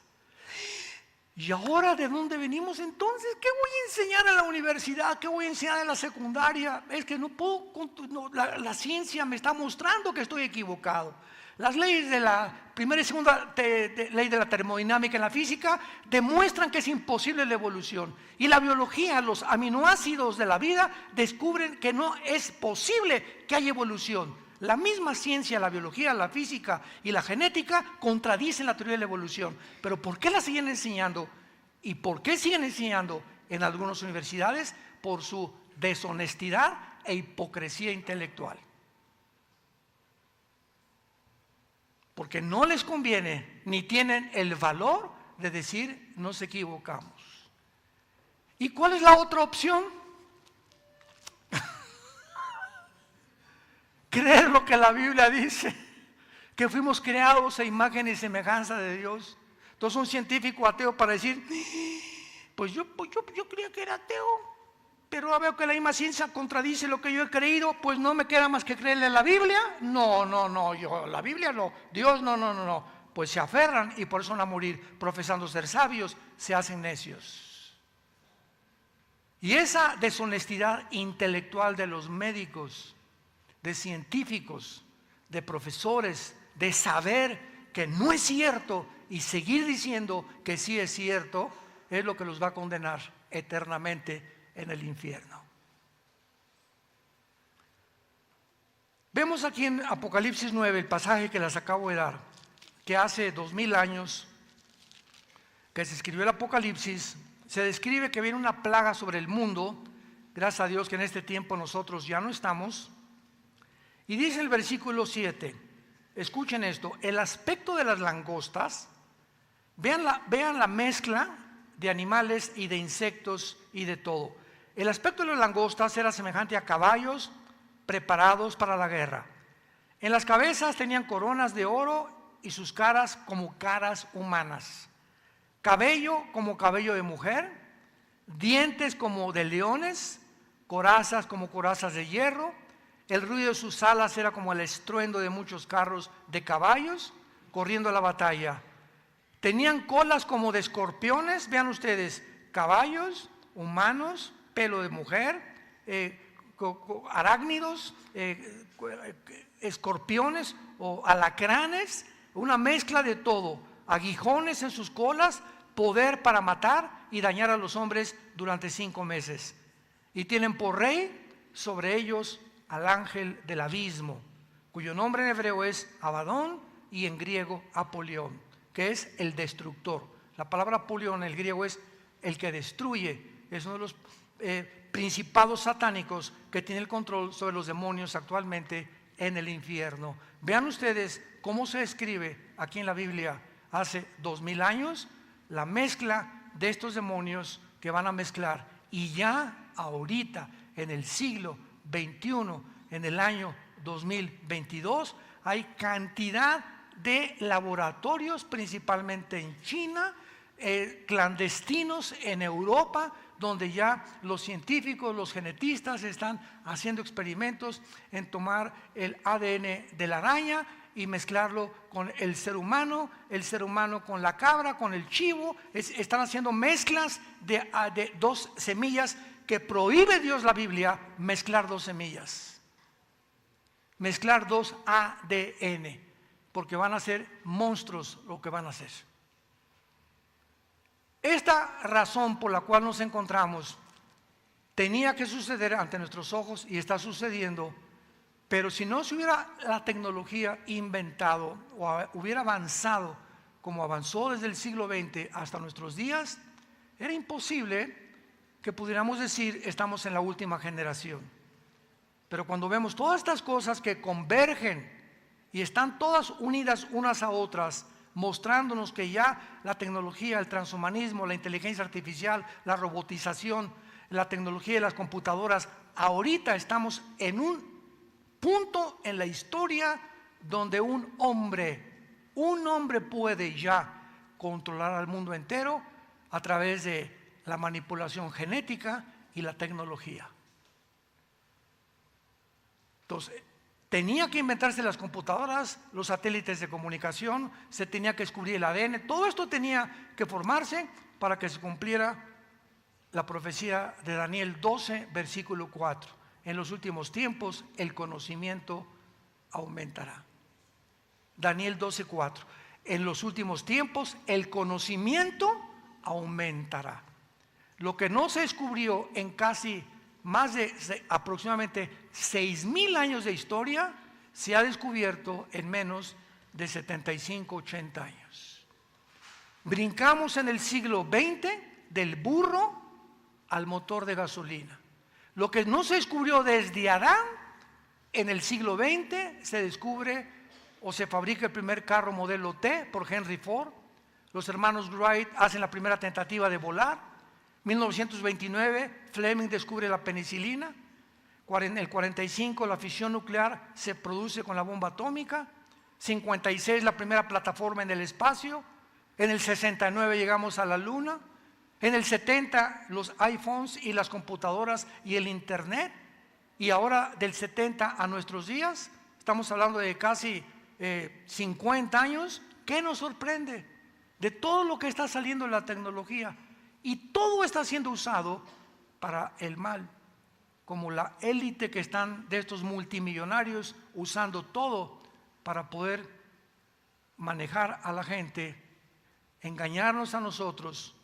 ¿Y ahora de dónde venimos entonces? ¿Qué voy a enseñar en la universidad? ¿Qué voy a enseñar en la secundaria? Es que no puedo, la ciencia me está mostrando que estoy equivocado. Las leyes de la primera y segunda ley de la termodinámica en la física demuestran que es imposible la evolución. Y la biología, los aminoácidos de la vida, descubren que no es posible que haya evolución. La misma ciencia, la biología, la física y la genética contradicen la teoría de la evolución. Pero ¿por qué la siguen enseñando? ¿Y por qué siguen enseñando en algunas universidades? Por su deshonestidad e hipocresía intelectual. Porque no les conviene, ni tienen el valor de decir nos equivocamos. ¿Y cuál es la otra opción? Creer lo que la Biblia dice, que fuimos creados a imagen y semejanza de Dios. Entonces un científico ateo para decir, pues yo creía que era ateo, pero ahora veo que la misma ciencia contradice lo que yo he creído, pues no me queda más que creerle a la Biblia. No, yo la Biblia no, Dios no. Pues se aferran y por eso van a morir profesando ser sabios, se hacen necios. Y esa deshonestidad intelectual de los médicos, de científicos, de profesores, de saber que no es cierto y seguir diciendo que sí es cierto, es lo que los va a condenar eternamente en el infierno. Vemos aquí en Apocalipsis 9, el pasaje que les acabo de dar, que hace 2000 años que se escribió el Apocalipsis, se describe que viene una plaga sobre el mundo. Gracias a Dios que en este tiempo nosotros ya no estamos. Y dice el versículo 7, escuchen esto, el aspecto de las langostas, vean la mezcla de animales y de insectos y de todo. El aspecto de las langostas era semejante a caballos preparados para la guerra. En las cabezas tenían coronas de oro y sus caras como caras humanas. Cabello como cabello de mujer, dientes como de leones, corazas como corazas de hierro. El ruido de sus alas era como el estruendo de muchos carros de caballos corriendo a la batalla. Tenían colas como de escorpiones, vean ustedes, caballos, humanos, pelo de mujer, arácnidos, escorpiones o alacranes, una mezcla de todo, aguijones en sus colas, poder para matar y dañar a los hombres durante 5 meses. Y tienen por rey sobre ellos al ángel del abismo, cuyo nombre en hebreo es Abadón y en griego Apolión, que es el destructor. La palabra Apolión en el griego es el que destruye, es uno de los principados satánicos que tiene el control sobre los demonios actualmente en el infierno. Vean ustedes cómo se escribe aquí en la Biblia hace 2000 años la mezcla de estos demonios que van a mezclar, y ya ahorita en el siglo XXI, en el año 2022, hay cantidad de laboratorios, principalmente en China, clandestinos en Europa, donde ya los científicos, los genetistas están haciendo experimentos en tomar el ADN de la araña y mezclarlo con el ser humano con la cabra, con el chivo. Están haciendo mezclas de dos semillas que prohíbe Dios, la Biblia, mezclar dos semillas, mezclar dos ADN, porque van a ser monstruos lo que van a hacer. Esta razón por la cual nos encontramos tenía que suceder ante nuestros ojos y está sucediendo, pero si no se hubiera la tecnología inventado o hubiera avanzado como avanzó desde el siglo XX hasta nuestros días, era imposible que pudiéramos decir estamos en la última generación. Pero cuando vemos todas estas cosas que convergen y están todas unidas unas a otras, mostrándonos que ya la tecnología, el transhumanismo, la inteligencia artificial, la robotización, la tecnología de las computadoras, ahorita estamos en un punto en la historia donde un hombre puede ya controlar al mundo entero a través de la manipulación genética y la tecnología. Entonces, tenía que inventarse las computadoras, los satélites de comunicación, se tenía que descubrir el ADN, todo esto tenía que formarse para que se cumpliera la profecía de Daniel 12, versículo 4. En los últimos tiempos el conocimiento aumentará. Daniel 12, 4. En los últimos tiempos el conocimiento aumentará. Lo que no se descubrió en casi más de aproximadamente 6,000 años de historia, se ha descubierto en menos de 75, 80 años. Brincamos en el siglo XX del burro al motor de gasolina. Lo que no se descubrió desde Adán, en el siglo XX se descubre o se fabrica el primer carro modelo T por Henry Ford. Los hermanos Wright hacen la primera tentativa de volar. 1929 Fleming descubre la penicilina. En el 45 la fisión nuclear se produce con la bomba atómica. 56 la primera plataforma en el espacio. En el 69 llegamos a la luna. En el 70 los iPhones y las computadoras y el internet. Y ahora del 70 a nuestros días, estamos hablando de casi 50 años. ¿Qué nos sorprende? De todo lo que está saliendo en la tecnología. Y todo está siendo usado para el mal, como la élite que están de estos multimillonarios usando todo para poder manejar a la gente, engañarnos a nosotros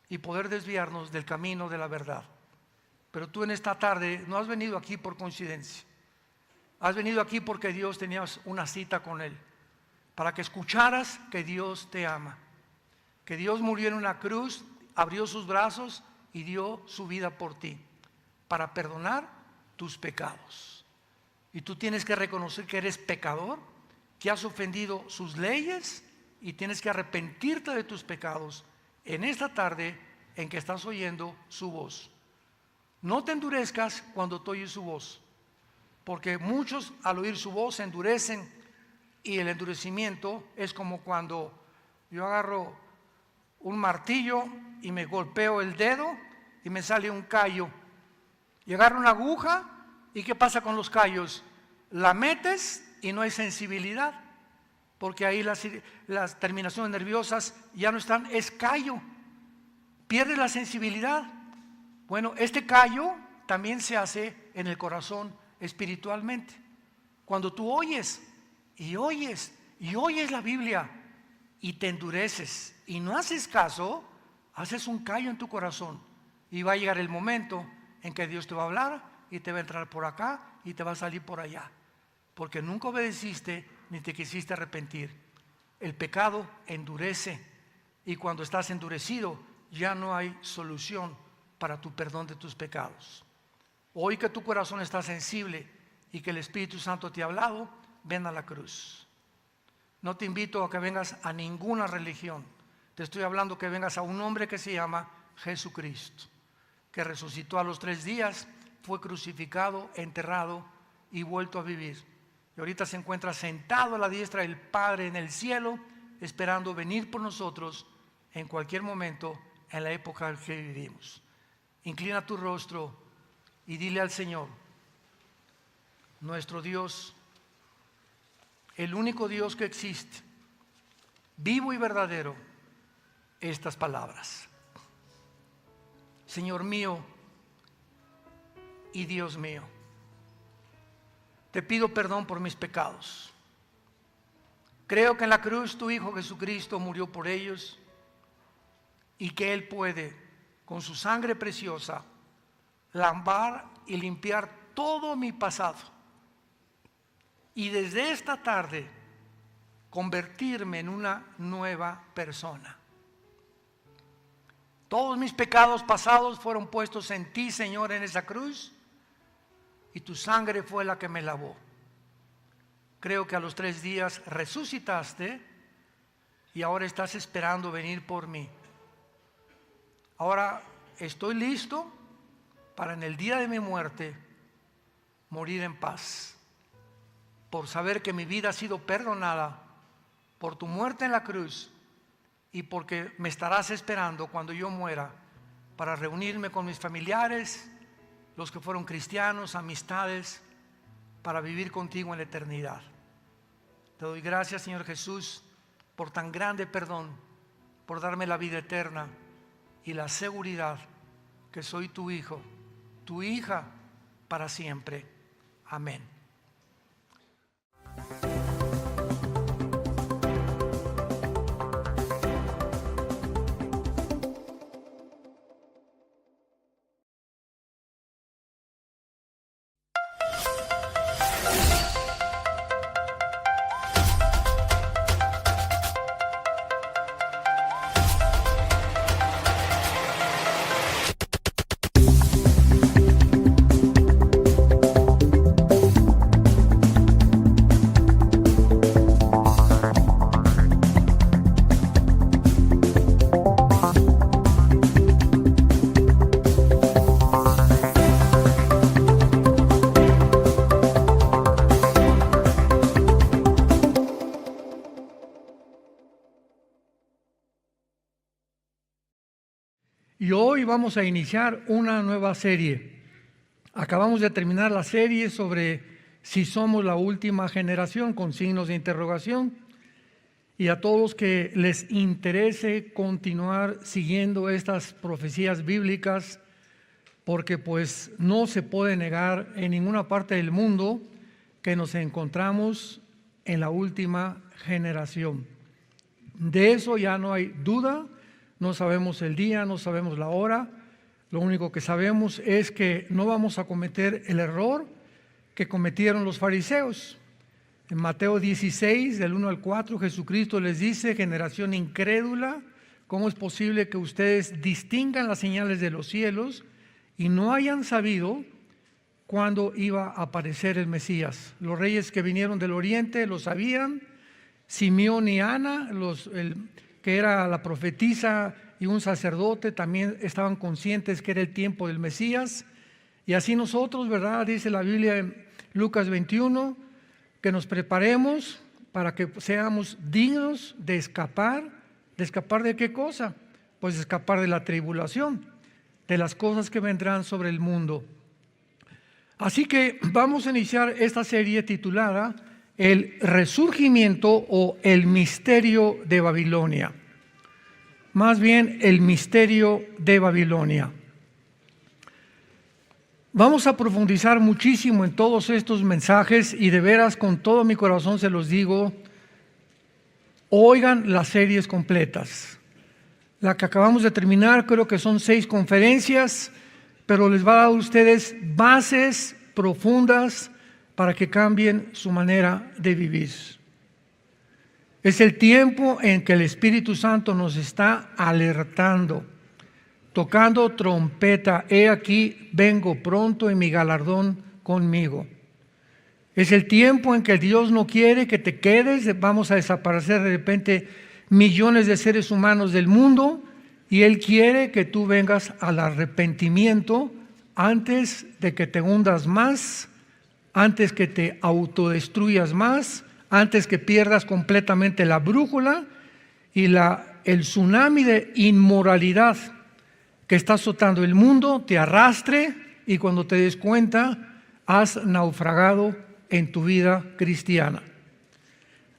y poder desviarnos del camino de la verdad. Pero tú en esta tarde no has venido aquí por coincidencia, has venido aquí porque Dios tenías una cita con Él, para que escucharas que Dios te ama, que Dios murió en una cruz, abrió sus brazos y dio su vida por ti, para perdonar tus pecados. Y tú tienes que reconocer que eres pecador, que has ofendido sus leyes y tienes que arrepentirte de tus pecados en esta tarde en que estás oyendo su voz. No te endurezcas cuando tú oyes su voz, porque muchos al oír su voz se endurecen, y el endurecimiento es como cuando yo agarro un martillo y me golpeo el dedo y me sale un callo, y agarro una aguja y ¿qué pasa con los callos? La metes y no hay sensibilidad, porque ahí las terminaciones nerviosas ya no están, es callo, pierde la sensibilidad. Bueno, este callo también se hace en el corazón espiritualmente. Cuando tú oyes y oyes y oyes la Biblia y te endureces y no haces caso, haces un callo en tu corazón, y va a llegar el momento en que Dios te va a hablar y te va a entrar por acá y te va a salir por allá, porque nunca obedeciste ni te quisiste arrepentir. El pecado endurece, y cuando estás endurecido ya no hay solución para tu perdón de tus pecados. Hoy que tu corazón está sensible y que el Espíritu Santo te ha hablado, ven a la cruz. No te invito a que vengas a ninguna religión. Te estoy hablando que vengas a un hombre que se llama Jesucristo, que resucitó a los 3 días, fue crucificado, enterrado y vuelto a vivir. Y ahorita se encuentra sentado a la diestra del Padre en el cielo, esperando venir por nosotros en cualquier momento en la época en que vivimos. Inclina tu rostro y dile al Señor, nuestro Dios, el único Dios que existe, vivo y verdadero, estas palabras. Señor mío y Dios mío, te pido perdón por mis pecados. Creo que en la cruz tu Hijo Jesucristo murió por ellos y que Él puede, con su sangre preciosa, lavar y limpiar todo mi pasado. Y desde esta tarde, convertirme en una nueva persona. Todos mis pecados pasados fueron puestos en ti, Señor, en esa cruz, y tu sangre fue la que me lavó. Creo que a los 3 días resucitaste y ahora estás esperando venir por mí. Ahora estoy listo para en el día de mi muerte morir en paz, por saber que mi vida ha sido perdonada por tu muerte en la cruz y porque me estarás esperando cuando yo muera para reunirme con mis familiares, los que fueron cristianos, amistades, para vivir contigo en la eternidad. Te doy gracias, Señor Jesús, por tan grande perdón, por darme la vida eterna y la seguridad que soy tu hijo, tu hija para siempre. Amén. Y hoy vamos a iniciar una nueva serie. Acabamos de terminar la serie sobre si somos la última generación, con signos de interrogación. Y a todos que les interese continuar siguiendo estas profecías bíblicas, porque pues no se puede negar en ninguna parte del mundo que nos encontramos en la última generación. De eso ya no hay duda. No sabemos el día, no sabemos la hora. Lo único que sabemos es que no vamos a cometer el error que cometieron los fariseos. En Mateo 16, del 1 al 4, Jesucristo les dice: generación incrédula, ¿cómo es posible que ustedes distingan las señales de los cielos y no hayan sabido cuándo iba a aparecer el Mesías? Los reyes que vinieron del oriente lo sabían. Simeón y Ana, que era la profetisa y un sacerdote, también estaban conscientes que era el tiempo del Mesías. Y así nosotros, ¿verdad? Dice la Biblia en Lucas 21, que nos preparemos para que seamos dignos de escapar. ¿De escapar de qué cosa? Pues de escapar de la tribulación, de las cosas que vendrán sobre el mundo. Así que vamos a iniciar esta serie titulada El resurgimiento o el misterio de Babilonia. Más bien, el misterio de Babilonia. Vamos a profundizar muchísimo en todos estos mensajes y de veras con todo mi corazón se los digo, oigan las series completas. La que acabamos de terminar creo que son 6 conferencias, pero les va a dar a ustedes bases profundas para que cambien su manera de vivir. Es el tiempo en que el Espíritu Santo nos está alertando. tocando trompeta, he aquí, vengo pronto y mi galardón conmigo. Es el tiempo en que Dios no quiere que te quedes, vamos a desaparecer de repente millones de seres humanos del mundo y Él quiere que tú vengas al arrepentimiento antes de que te hundas más, antes que te autodestruyas más, antes que pierdas completamente la brújula y el tsunami de inmoralidad que está azotando el mundo te arrastre y cuando te des cuenta has naufragado en tu vida cristiana.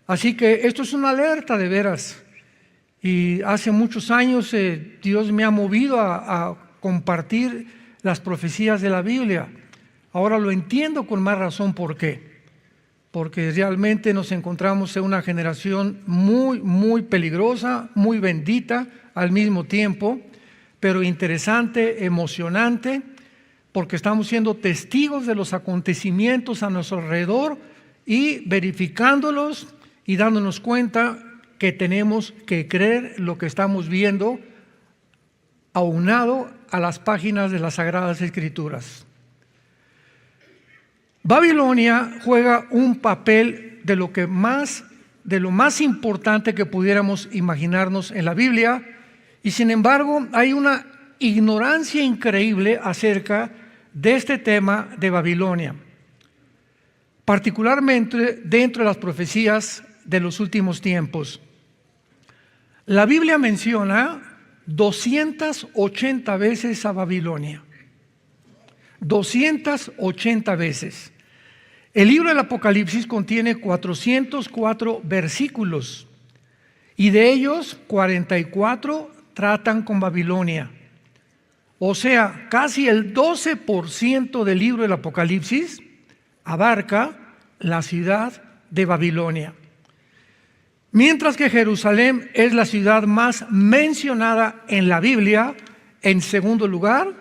Así que esto es una alerta de veras. Y hace muchos años Dios me ha movido a compartir las profecías de la Biblia. Ahora lo entiendo con más razón por qué. Porque realmente nos encontramos en una generación muy, muy peligrosa, muy bendita al mismo tiempo, pero interesante, emocionante, porque estamos siendo testigos de los acontecimientos a nuestro alrededor y verificándolos y dándonos cuenta que tenemos que creer lo que estamos viendo aunado a las páginas de las Sagradas Escrituras. Babilonia juega un papel de lo más importante que pudiéramos imaginarnos en la Biblia y sin embargo hay una ignorancia increíble acerca de este tema de Babilonia, particularmente dentro de las profecías de los últimos tiempos. La Biblia menciona 280 veces a Babilonia, 280 veces. El libro del Apocalipsis contiene 404 versículos y de ellos 44 tratan con Babilonia. O sea, casi el 12% del libro del Apocalipsis abarca la ciudad de Babilonia. Mientras que Jerusalén es la ciudad más mencionada en la Biblia, en segundo lugar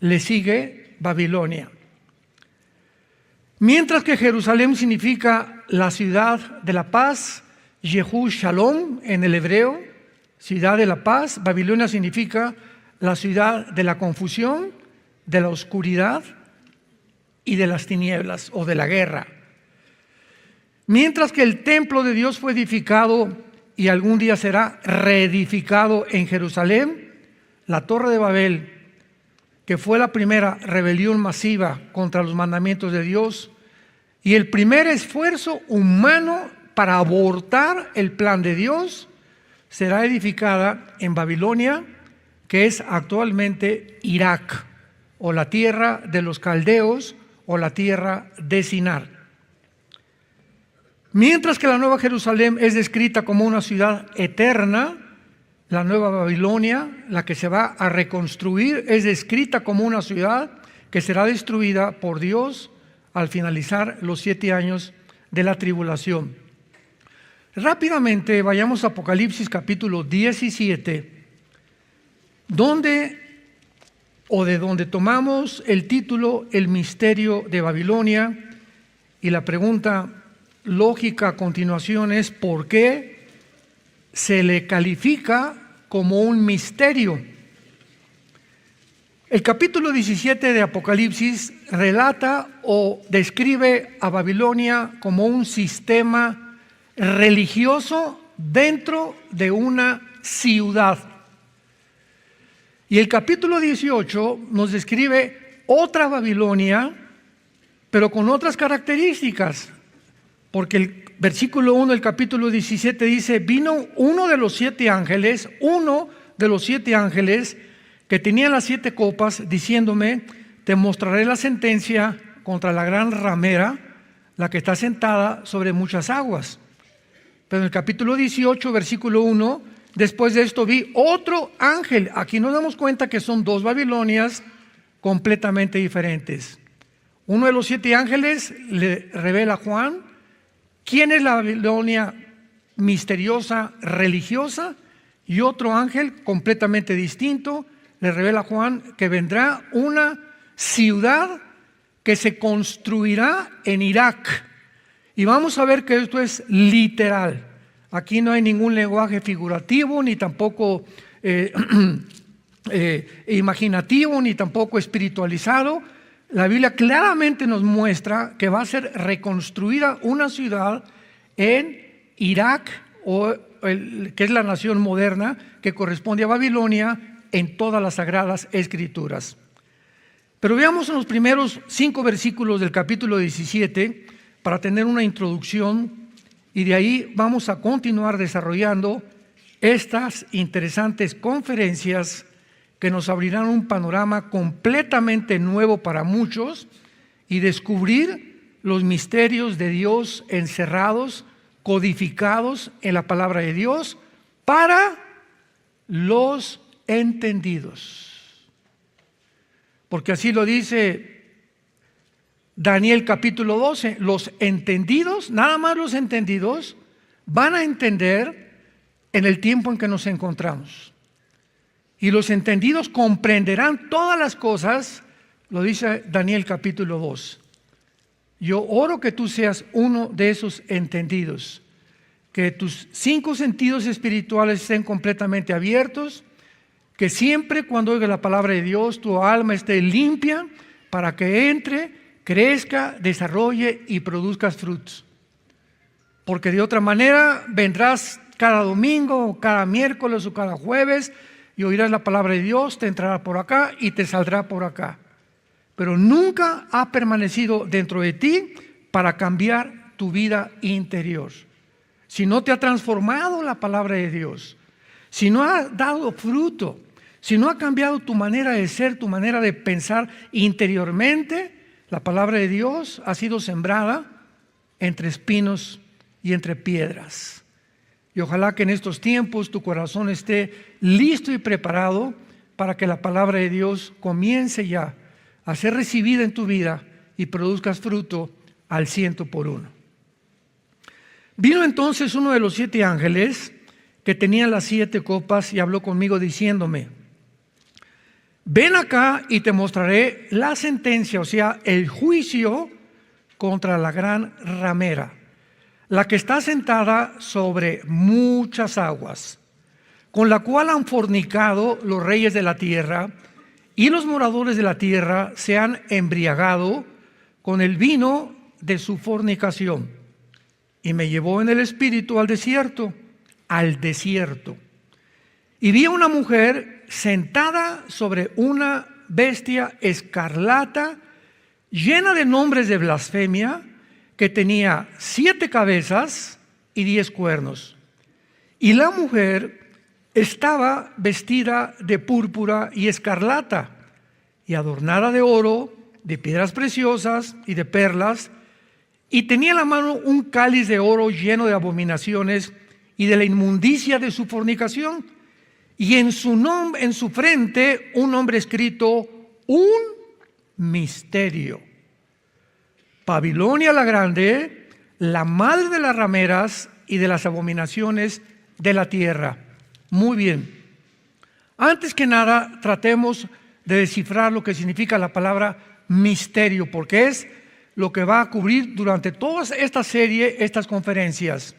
le sigue Babilonia. Mientras que Jerusalén significa la ciudad de la paz, Yehu Shalom en el hebreo, ciudad de la paz, Babilonia significa la ciudad de la confusión, de la oscuridad y de las tinieblas o de la guerra. Mientras que el templo de Dios fue edificado y algún día será reedificado en Jerusalén, la Torre de Babel, que fue la primera rebelión masiva contra los mandamientos de Dios y el primer esfuerzo humano para abortar el plan de Dios, será edificada en Babilonia, que es actualmente Irak, o la tierra de los caldeos, o la tierra de Sinar. Mientras que la Nueva Jerusalén es descrita como una ciudad eterna, la Nueva Babilonia, la que se va a reconstruir, es descrita como una ciudad que será destruida por Dios al finalizar los 7 años de la tribulación. Rápidamente vayamos a Apocalipsis capítulo 17, de donde tomamos el título El misterio de Babilonia, y la pregunta lógica a continuación es ¿por qué se le califica como un misterio? El capítulo 17 de Apocalipsis relata o describe a Babilonia como un sistema religioso dentro de una ciudad. Y el capítulo 18 nos describe otra Babilonia, pero con otras características. Porque el versículo 1 del capítulo 17 dice, vino uno de los 7 ángeles que tenía las 7 copas, diciéndome, te mostraré la sentencia contra la gran ramera, la que está sentada sobre muchas aguas. Pero en el capítulo 18, versículo 1, después de esto vi otro ángel. Aquí nos damos cuenta que son 2 Babilonias completamente diferentes. Uno de los 7 ángeles le revela a Juan quién es la Babilonia misteriosa, religiosa, y otro ángel completamente distinto le revela a Juan que vendrá una ciudad que se construirá en Irak. Y vamos a ver que esto es literal. Aquí no hay ningún lenguaje figurativo, ni tampoco imaginativo ni tampoco espiritualizado. La Biblia claramente nos muestra que va a ser reconstruida una ciudad en Irak, que es la nación moderna que corresponde a Babilonia, en todas las sagradas escrituras. Pero veamos en los primeros 5 versículos del capítulo 17 para tener una introducción, y de ahí vamos a continuar desarrollando estas interesantes conferencias que nos abrirán un panorama completamente nuevo para muchos y descubrir los misterios de Dios encerrados, codificados en la palabra de Dios para los entendidos. Porque así lo dice Daniel capítulo 12, los entendidos, nada más los entendidos, van a entender en el tiempo en que nos encontramos. Y los entendidos comprenderán todas las cosas, lo dice Daniel capítulo 2. Yo oro que tú seas uno de esos entendidos, que tus 5 sentidos espirituales estén completamente abiertos, que siempre cuando oiga la palabra de Dios tu alma esté limpia para que entre, crezca, desarrolle y produzcas frutos. Porque de otra manera vendrás cada domingo, o cada miércoles o cada jueves y oirás la palabra de Dios, te entrará por acá y te saldrá por acá. Pero nunca ha permanecido dentro de ti para cambiar tu vida interior. Si no te ha transformado la palabra de Dios, si no ha dado fruto, si no ha cambiado tu manera de ser, tu manera de pensar interiormente, la palabra de Dios ha sido sembrada entre espinos y entre piedras. Y ojalá que en estos tiempos tu corazón esté listo y preparado para que la palabra de Dios comience ya a ser recibida en tu vida y produzcas fruto al 100%. Vino entonces uno de los 7 ángeles que tenía las 7 copas y habló conmigo diciéndome: ven acá y te mostraré la sentencia, o sea, el juicio contra la gran ramera, la que está sentada sobre muchas aguas, con la cual han fornicado los reyes de la tierra, y los moradores de la tierra se han embriagado con el vino de su fornicación. Y me llevó en el espíritu al desierto, y vi a una mujer sentada sobre una bestia escarlata, llena de nombres de blasfemia, que tenía 7 cabezas y 10 cuernos. Y la mujer estaba vestida de púrpura y escarlata, y adornada de oro, de piedras preciosas y de perlas, y tenía en la mano un cáliz de oro lleno de abominaciones y de la inmundicia de su fornicación, y en su frente un nombre escrito: un misterio. Babilonia la grande, la madre de las rameras y de las abominaciones de la tierra. Muy bien. Antes que nada, tratemos de descifrar lo que significa la palabra misterio, porque es lo que va a cubrir durante toda esta serie, estas conferencias.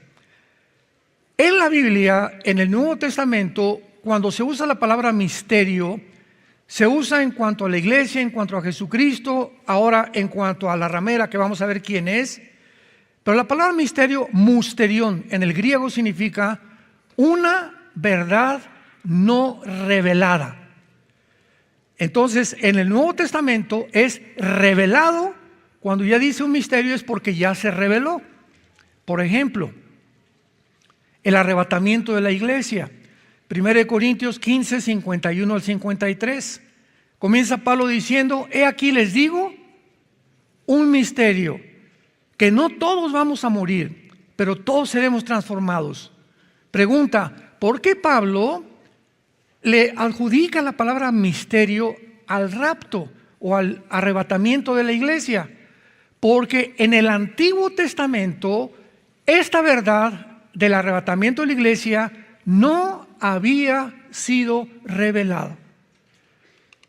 En la Biblia, en el Nuevo Testamento, cuando se usa la palabra misterio, se usa en cuanto a la iglesia, en cuanto a Jesucristo, ahora en cuanto a la ramera, que vamos a ver quién es. Pero la palabra misterio, musterión, en el griego significa una verdad no revelada. Entonces, en el Nuevo Testamento es revelado. Cuando ya dice un misterio es porque ya se reveló. Por ejemplo, el arrebatamiento de la iglesia. 1 Corintios 15, 51 al 53. Comienza Pablo diciendo: he aquí les digo un misterio, que no todos vamos a morir, pero todos seremos transformados. Pregunta: ¿por qué Pablo le adjudica la palabra misterio al rapto o al arrebatamiento de la iglesia? Porque en el Antiguo Testamento esta verdad del arrebatamiento de la iglesia no había sido revelada.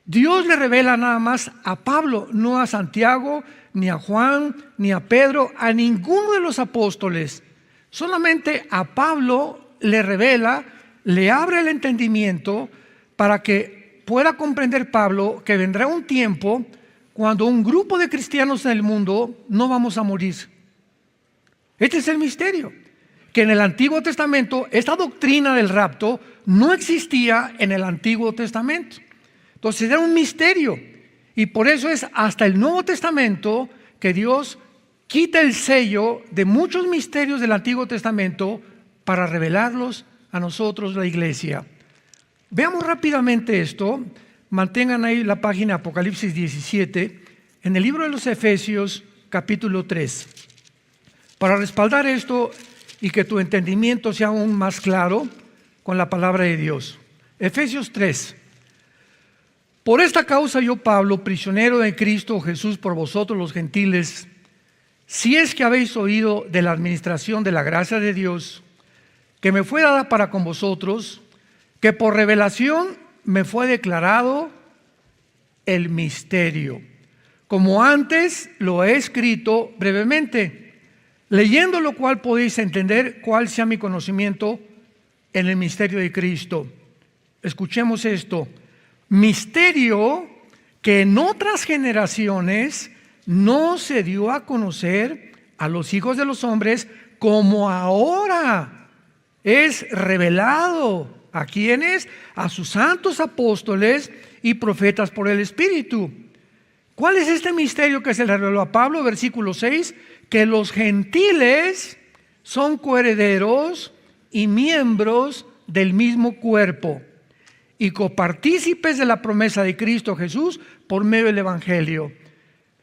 Dios le revela nada más a Pablo, no a Santiago, ni a Juan, ni a Pedro, a ninguno de los apóstoles. Solamente a Pablo le revela, le abre el entendimiento para que pueda comprender Pablo que vendrá un tiempo cuando un grupo de cristianos en el mundo no vamos a morir. Este es el misterio, que en el Antiguo Testamento esta doctrina del rapto no existía en el Antiguo Testamento. Entonces era un misterio, y por eso es hasta el Nuevo Testamento que Dios quita el sello de muchos misterios del Antiguo Testamento para revelarlos a nosotros, la iglesia. Veamos rápidamente esto. Mantengan ahí la página Apocalipsis 17, en el libro de los Efesios, capítulo 3. Para respaldar esto y que tu entendimiento sea aún más claro con la palabra de Dios. Efesios 3. Por esta causa yo, Pablo, prisionero de Cristo Jesús por vosotros los gentiles, si es que habéis oído de la administración de la gracia de Dios, que me fue dada para con vosotros, que por revelación me fue declarado el misterio, como antes lo he escrito brevemente, leyendo lo cual podéis entender cuál sea mi conocimiento en el misterio de Cristo. Escuchemos esto: misterio que en otras generaciones no se dio a conocer a los hijos de los hombres, como ahora es revelado. ¿A quiénes? A sus santos apóstoles y profetas por el Espíritu. ¿Cuál es este misterio que se le reveló a Pablo? Versículo 6, que los gentiles son coherederos y miembros del mismo cuerpo y copartícipes de la promesa de Cristo Jesús por medio del Evangelio.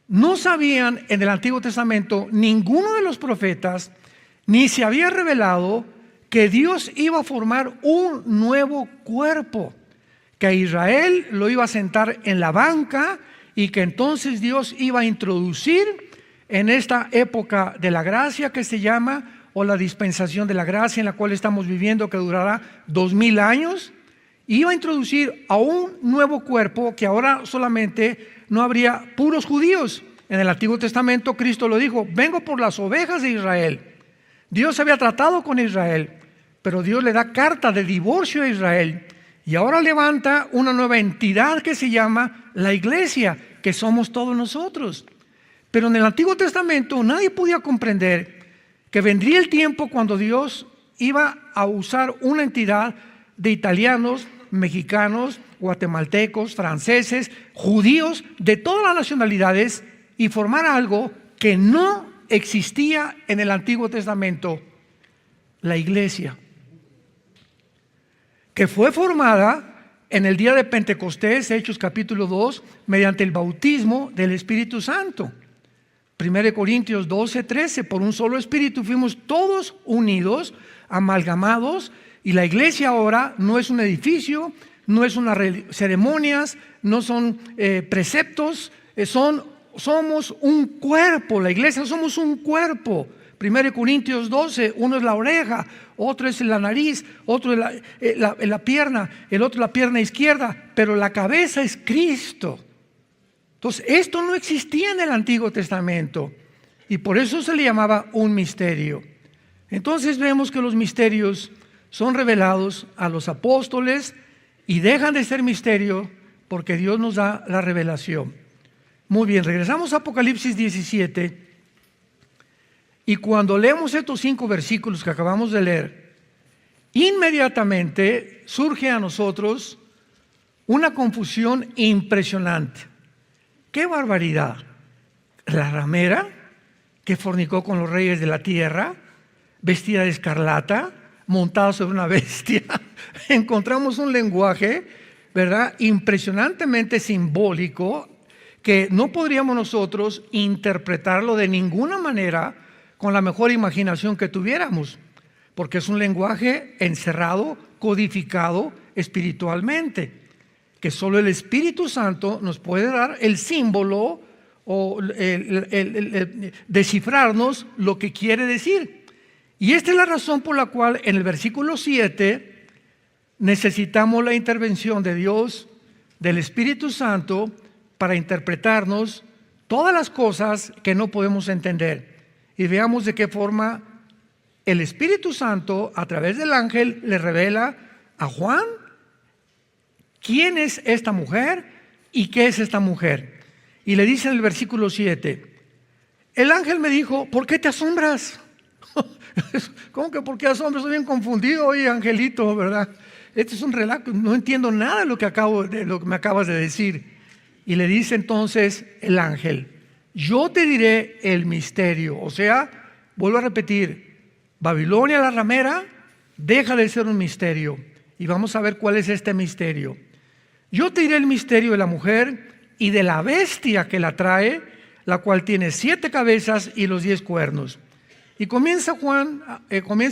No sabían en el Antiguo Testamento ninguno de los profetas, ni se había revelado que Dios iba a formar un nuevo cuerpo, que a Israel lo iba a sentar en la banca y que entonces Dios iba a introducir en esta época de la gracia que se llama, o la dispensación de la gracia en la cual estamos viviendo, que durará 2000 años, iba a introducir a un nuevo cuerpo que ahora solamente no habría puros judíos. En el Antiguo Testamento Cristo lo dijo: vengo por las ovejas de Israel. Dios había tratado con Israel, pero Dios le da carta de divorcio a Israel y ahora levanta una nueva entidad que se llama la iglesia, que somos todos nosotros. Pero en el Antiguo Testamento nadie podía comprender que vendría el tiempo cuando Dios iba a usar una entidad de italianos, mexicanos, guatemaltecos, franceses, judíos, de todas las nacionalidades, y formar algo que no existía en el Antiguo Testamento: la iglesia, que fue formada en el día de Pentecostés, Hechos capítulo 2, mediante el bautismo del Espíritu Santo. 1 Corintios 12, 13, por un solo Espíritu fuimos todos unidos, amalgamados, y la iglesia ahora no es un edificio, no es unas ceremonias, no son preceptos, somos un cuerpo. La iglesia somos un cuerpo. 1 Corintios 12, uno es la oreja, otro es la nariz, otro es la pierna, el otro la pierna izquierda, pero la cabeza es Cristo. Entonces esto no existía en el Antiguo Testamento y por eso se le llamaba un misterio. Entonces vemos que los misterios son revelados a los apóstoles y dejan de ser misterio porque Dios nos da la revelación. Muy bien, regresamos a Apocalipsis 17. Y cuando leemos estos 5 versículos que acabamos de leer, inmediatamente surge a nosotros una confusión impresionante. ¡Qué barbaridad! La ramera que fornicó con los reyes de la tierra, vestida de escarlata, montada sobre una bestia. Encontramos un lenguaje, ¿verdad?, impresionantemente simbólico, que no podríamos nosotros interpretarlo de ninguna manera con la mejor imaginación que tuviéramos, porque es un lenguaje encerrado, codificado espiritualmente, que solo el Espíritu Santo nos puede dar el símbolo o descifrarnos lo que quiere decir. Y esta es la razón por la cual en el versículo 7 necesitamos la intervención de Dios, del Espíritu Santo, para interpretarnos todas las cosas que no podemos entender. Y veamos de qué forma el Espíritu Santo, a través del ángel, le revela a Juan ¿quién es esta mujer y qué es esta mujer? Y le dice en el versículo 7, el ángel me dijo, ¿por qué te asombras? ¿Cómo que por qué asombras? Estoy bien confundido, oye, angelito, ¿verdad? Este es un relato, no entiendo nada de lo que me acabas de decir. Y le dice entonces el ángel, yo te diré el misterio. O sea, vuelvo a repetir, Babilonia la ramera deja de ser un misterio. Y vamos a ver cuál es este misterio. Yo te diré el misterio de la mujer y de la bestia que la trae, la cual tiene 7 cabezas y los 10 cuernos. Y comienza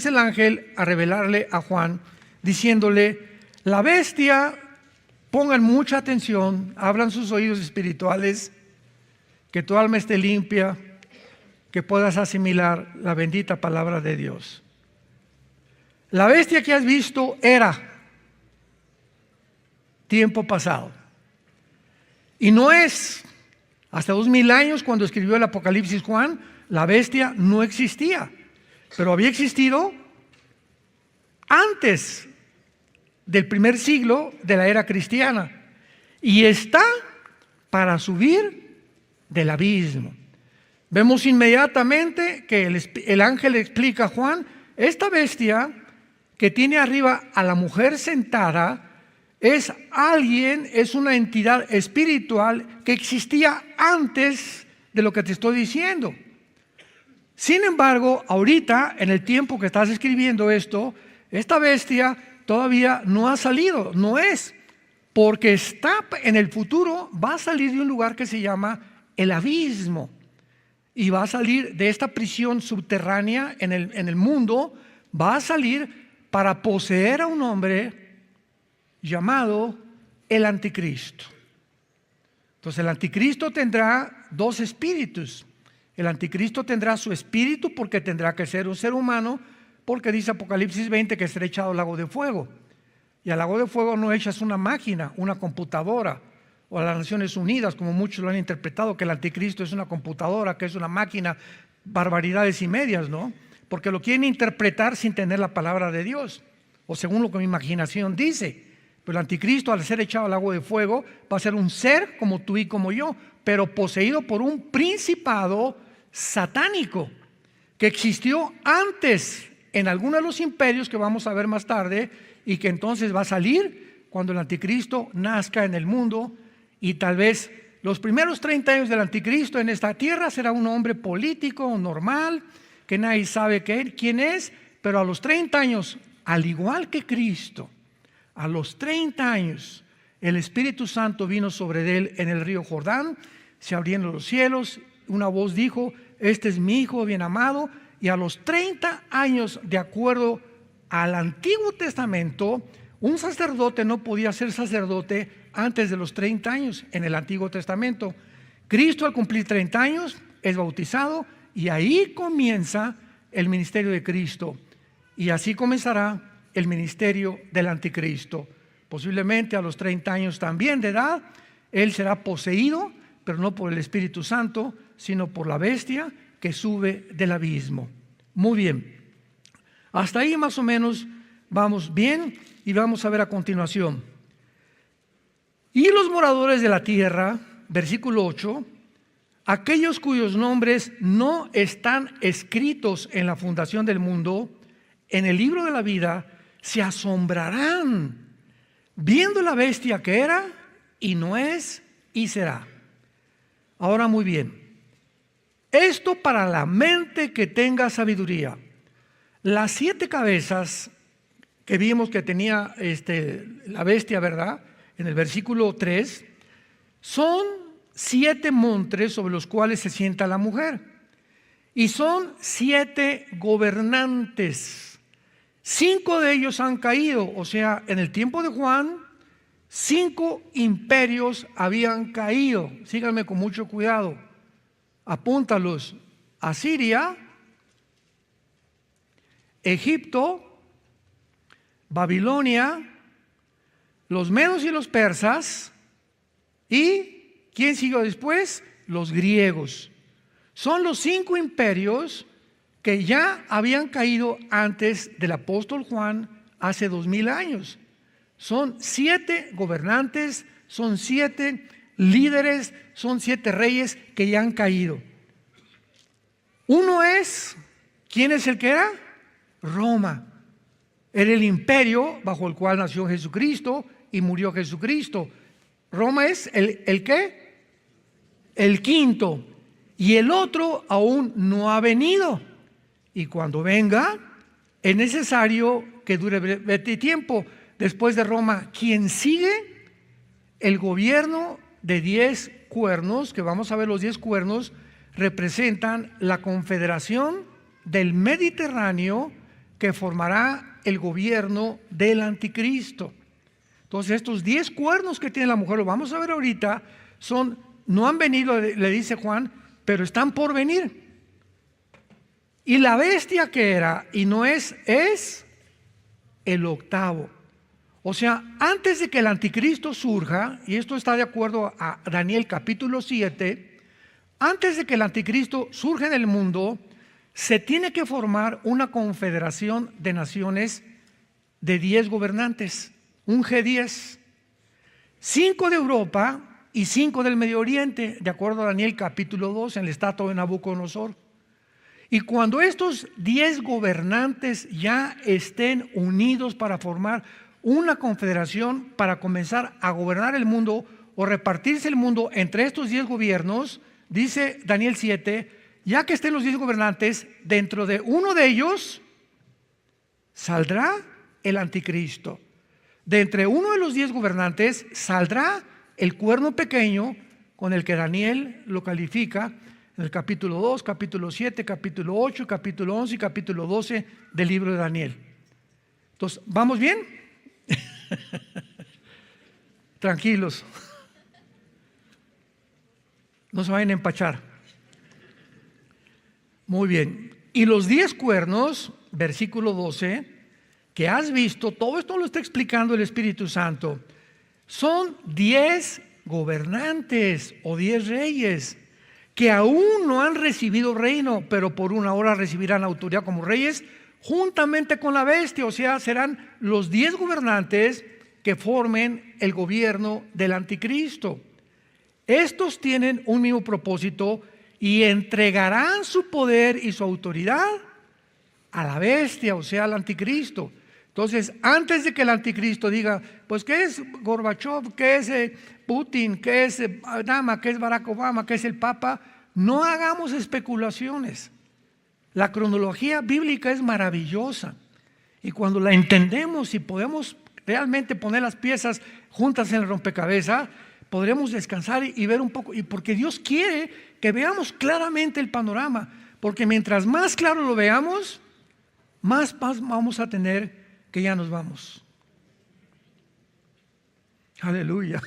el ángel a revelarle a Juan, diciéndole, la bestia, pongan mucha atención, abran sus oídos espirituales, que tu alma esté limpia, que puedas asimilar la bendita palabra de Dios. La bestia que has visto era tiempo pasado. Y no es, hasta 2000 años cuando escribió el Apocalipsis Juan, la bestia no existía, pero había existido antes del primer siglo de la era cristiana y está para subir del abismo. Vemos inmediatamente que el ángel explica a Juan, esta bestia que tiene arriba a la mujer sentada es alguien, es una entidad espiritual que existía antes de lo que te estoy diciendo. Sin embargo, ahorita, en el tiempo que estás escribiendo esto, esta bestia todavía no ha salido, no es, porque está en el futuro, va a salir de un lugar que se llama el abismo y va a salir de esta prisión subterránea en el mundo, va a salir para poseer a un hombre llamado el anticristo. Entonces el anticristo tendrá 2 espíritus. El anticristo tendrá su espíritu porque tendrá que ser un ser humano, porque dice Apocalipsis 20 que será echado al lago de fuego. Y al lago de fuego no echas una máquina, una computadora, o a las Naciones Unidas, como muchos lo han interpretado, que el anticristo es una computadora, que es una máquina, barbaridades y medias, ¿no? Porque lo quieren interpretar sin tener la palabra de Dios, o según lo que mi imaginación dice. Pero el anticristo, al ser echado al lago de fuego, va a ser un ser como tú y como yo, pero poseído por un principado satánico que existió antes en algunos de los imperios que vamos a ver más tarde, y que entonces va a salir cuando el anticristo nazca en el mundo. Y tal vez los primeros 30 años del anticristo en esta tierra será un hombre político normal, que nadie sabe quién es, pero a los 30 años, al igual que Cristo, a los 30 años, el Espíritu Santo vino sobre él en el río Jordán, se abrieron los cielos, una voz dijo, este es mi Hijo bien amado, y a los 30 años, de acuerdo al Antiguo Testamento, un sacerdote no podía ser sacerdote antes de los 30 años en el Antiguo Testamento. Cristo, al cumplir 30 años, es bautizado y ahí comienza el ministerio de Cristo. Y así comenzará el ministerio del anticristo. Posiblemente a los 30 años también de edad, él será poseído, pero no por el Espíritu Santo, sino por la bestia que sube del abismo. Muy bien. Hasta ahí más o menos vamos bien, y vamos a ver a continuación. Y los moradores de la tierra, versículo 8, aquellos cuyos nombres no están escritos en la fundación del mundo, en el libro de la vida, se asombrarán viendo la bestia que era y no es y será. Ahora muy bien, esto para la mente que tenga sabiduría. Las 7 cabezas que vimos que tenía la bestia, ¿verdad? En el versículo 3, son 7 montes sobre los cuales se sienta la mujer. Y son 7 gobernantes. 5 de ellos han caído, o sea, en el tiempo de Juan, 5 imperios habían caído. Síganme con mucho cuidado. Apúntalos: Asiria, Egipto, Babilonia, los medos y los persas, y ¿quién siguió después? Los griegos. Son los 5 imperios que ya habían caído antes del apóstol Juan hace 2000 años. Son 7 gobernantes, son 7 líderes, son 7 reyes que ya han caído. Uno es, ¿quién es el que era? Roma. Era el imperio bajo el cual nació Jesucristo y murió Jesucristo. Roma es ¿el qué? El quinto. Y el otro aún no ha venido. Y cuando venga, es necesario que dure breve tiempo. Después de Roma, ¿quién sigue? El gobierno de 10 cuernos, que vamos a ver los 10 cuernos, representan la confederación del Mediterráneo que formará el gobierno del anticristo. Entonces estos 10 cuernos que tiene la mujer, lo vamos a ver ahorita, no han venido, le dice Juan, pero están por venir. Y la bestia que era y no es el octavo. O sea, antes de que el anticristo surja, y esto está de acuerdo a Daniel capítulo 7, antes de que el anticristo surja en el mundo, se tiene que formar una confederación de naciones de 10 gobernantes, un G10, 5 de Europa y 5 del Medio Oriente, de acuerdo a Daniel capítulo 2, en el estatua de Nabucodonosor. Y cuando estos 10 gobernantes ya estén unidos para formar una confederación para comenzar a gobernar el mundo o repartirse el mundo entre estos 10 gobiernos, dice Daniel 7, ya que estén los 10 gobernantes, dentro de uno de ellos saldrá el anticristo. De entre uno de los 10 gobernantes saldrá el cuerno pequeño con el que Daniel lo califica en el capítulo 2, capítulo 7, capítulo 8, capítulo 11 y capítulo 12 del libro de Daniel. Entonces, ¿vamos bien? Tranquilos. No se vayan a empachar. Muy bien. Y los 10 cuernos, versículo 12, que has visto, todo esto lo está explicando el Espíritu Santo. Son 10 gobernantes o 10 reyes que aún no han recibido reino, pero por una hora recibirán autoridad como reyes juntamente con la bestia. O sea, serán los 10 gobernantes que formen el gobierno del anticristo. Estos tienen un mismo propósito y entregarán su poder y su autoridad a la bestia, o sea, al anticristo. Entonces, antes de que el anticristo diga, pues, ¿qué es Gorbachev? ¿Qué es Putin? ¿Qué es Obama? ¿Qué es Barack Obama? ¿Qué es el Papa? No hagamos especulaciones. La cronología bíblica es maravillosa. Y cuando la entendemos y podemos realmente poner las piezas juntas en el rompecabezas, podremos descansar y ver un poco. Y porque Dios quiere que veamos claramente el panorama. Porque mientras más claro lo veamos, más paz vamos a tener que ya nos vamos. Aleluya.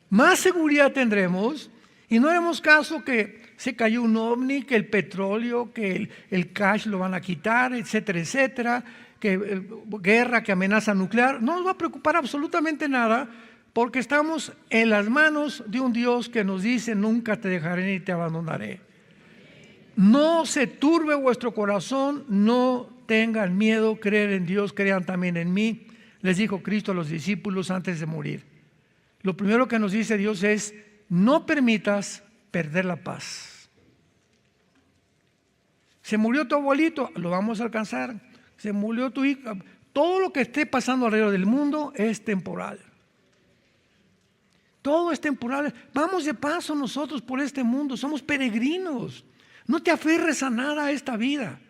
Más seguridad tendremos y no haremos caso que se cayó un ovni, que el petróleo, que el cash lo van a quitar, etcétera, etcétera, que guerra, que amenaza nuclear. No nos va a preocupar absolutamente nada porque estamos en las manos de un Dios que nos dice: nunca te dejaré ni te abandonaré. No se turbe vuestro corazón, no tengan miedo, creer en Dios, crean también en mí, les dijo Cristo a los discípulos antes de morir. Lo primero que nos dice Dios es: no permitas perder la paz. Se murió tu abuelito, lo vamos a alcanzar. Se murió tu hijo. Todo lo que esté pasando alrededor del mundo es temporal. Todo es temporal. Vamos de paso nosotros por este mundo, somos peregrinos. No te aferres a nada a esta vida.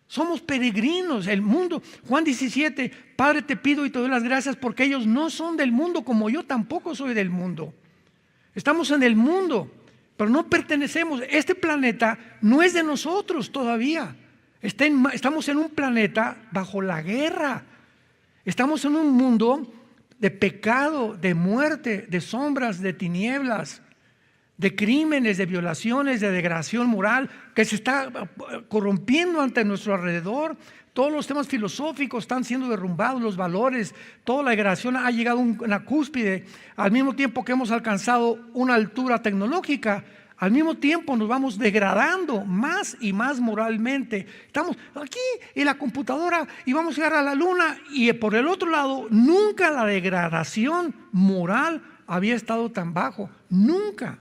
Somos peregrinos, el mundo. Juan 17, Padre, te pido y te doy las gracias porque ellos no son del mundo como yo tampoco soy del mundo. Estamos en el mundo, pero no pertenecemos. Este planeta no es de nosotros todavía. Estamos en un planeta bajo la guerra. Estamos en un mundo de pecado, de muerte, de sombras, de tinieblas, de crímenes, de violaciones, de degradación moral que se está corrompiendo ante nuestro alrededor. Todos los temas filosóficos están siendo derrumbados, los valores, toda la degradación ha llegado a una cúspide. Al mismo tiempo que hemos alcanzado una altura tecnológica, al mismo tiempo nos vamos degradando más y más moralmente. Estamos aquí en la computadora y vamos a llegar a la luna, y por el otro lado, nunca la degradación moral había estado tan bajo, nunca.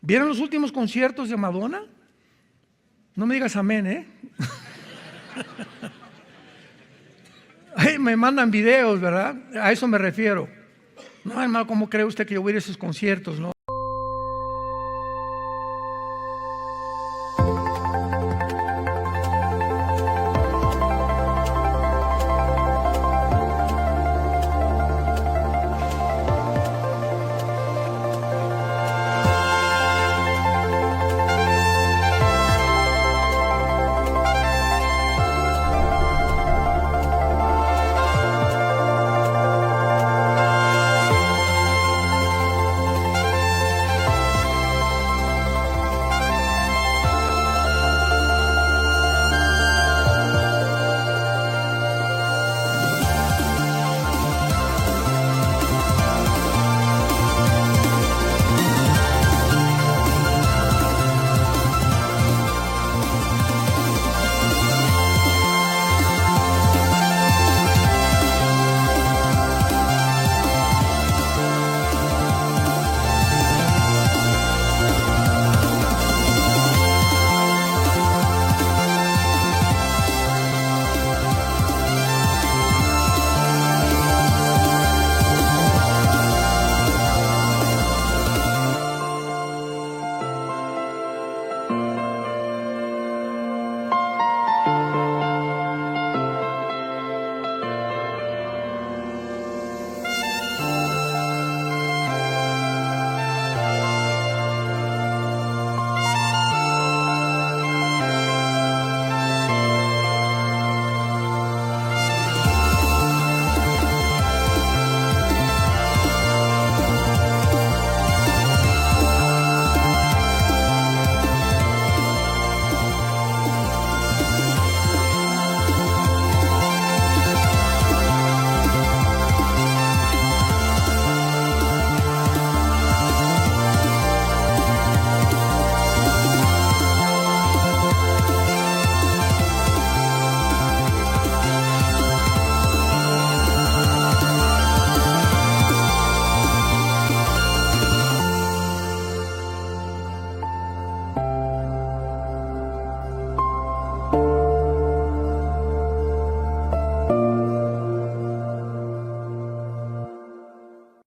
¿Vieron los últimos conciertos de Madonna? No me digas amén, ¿eh? Ay, me mandan videos, ¿verdad? A eso me refiero. No, hermano, ¿cómo cree usted que yo voy a ir a esos conciertos? No.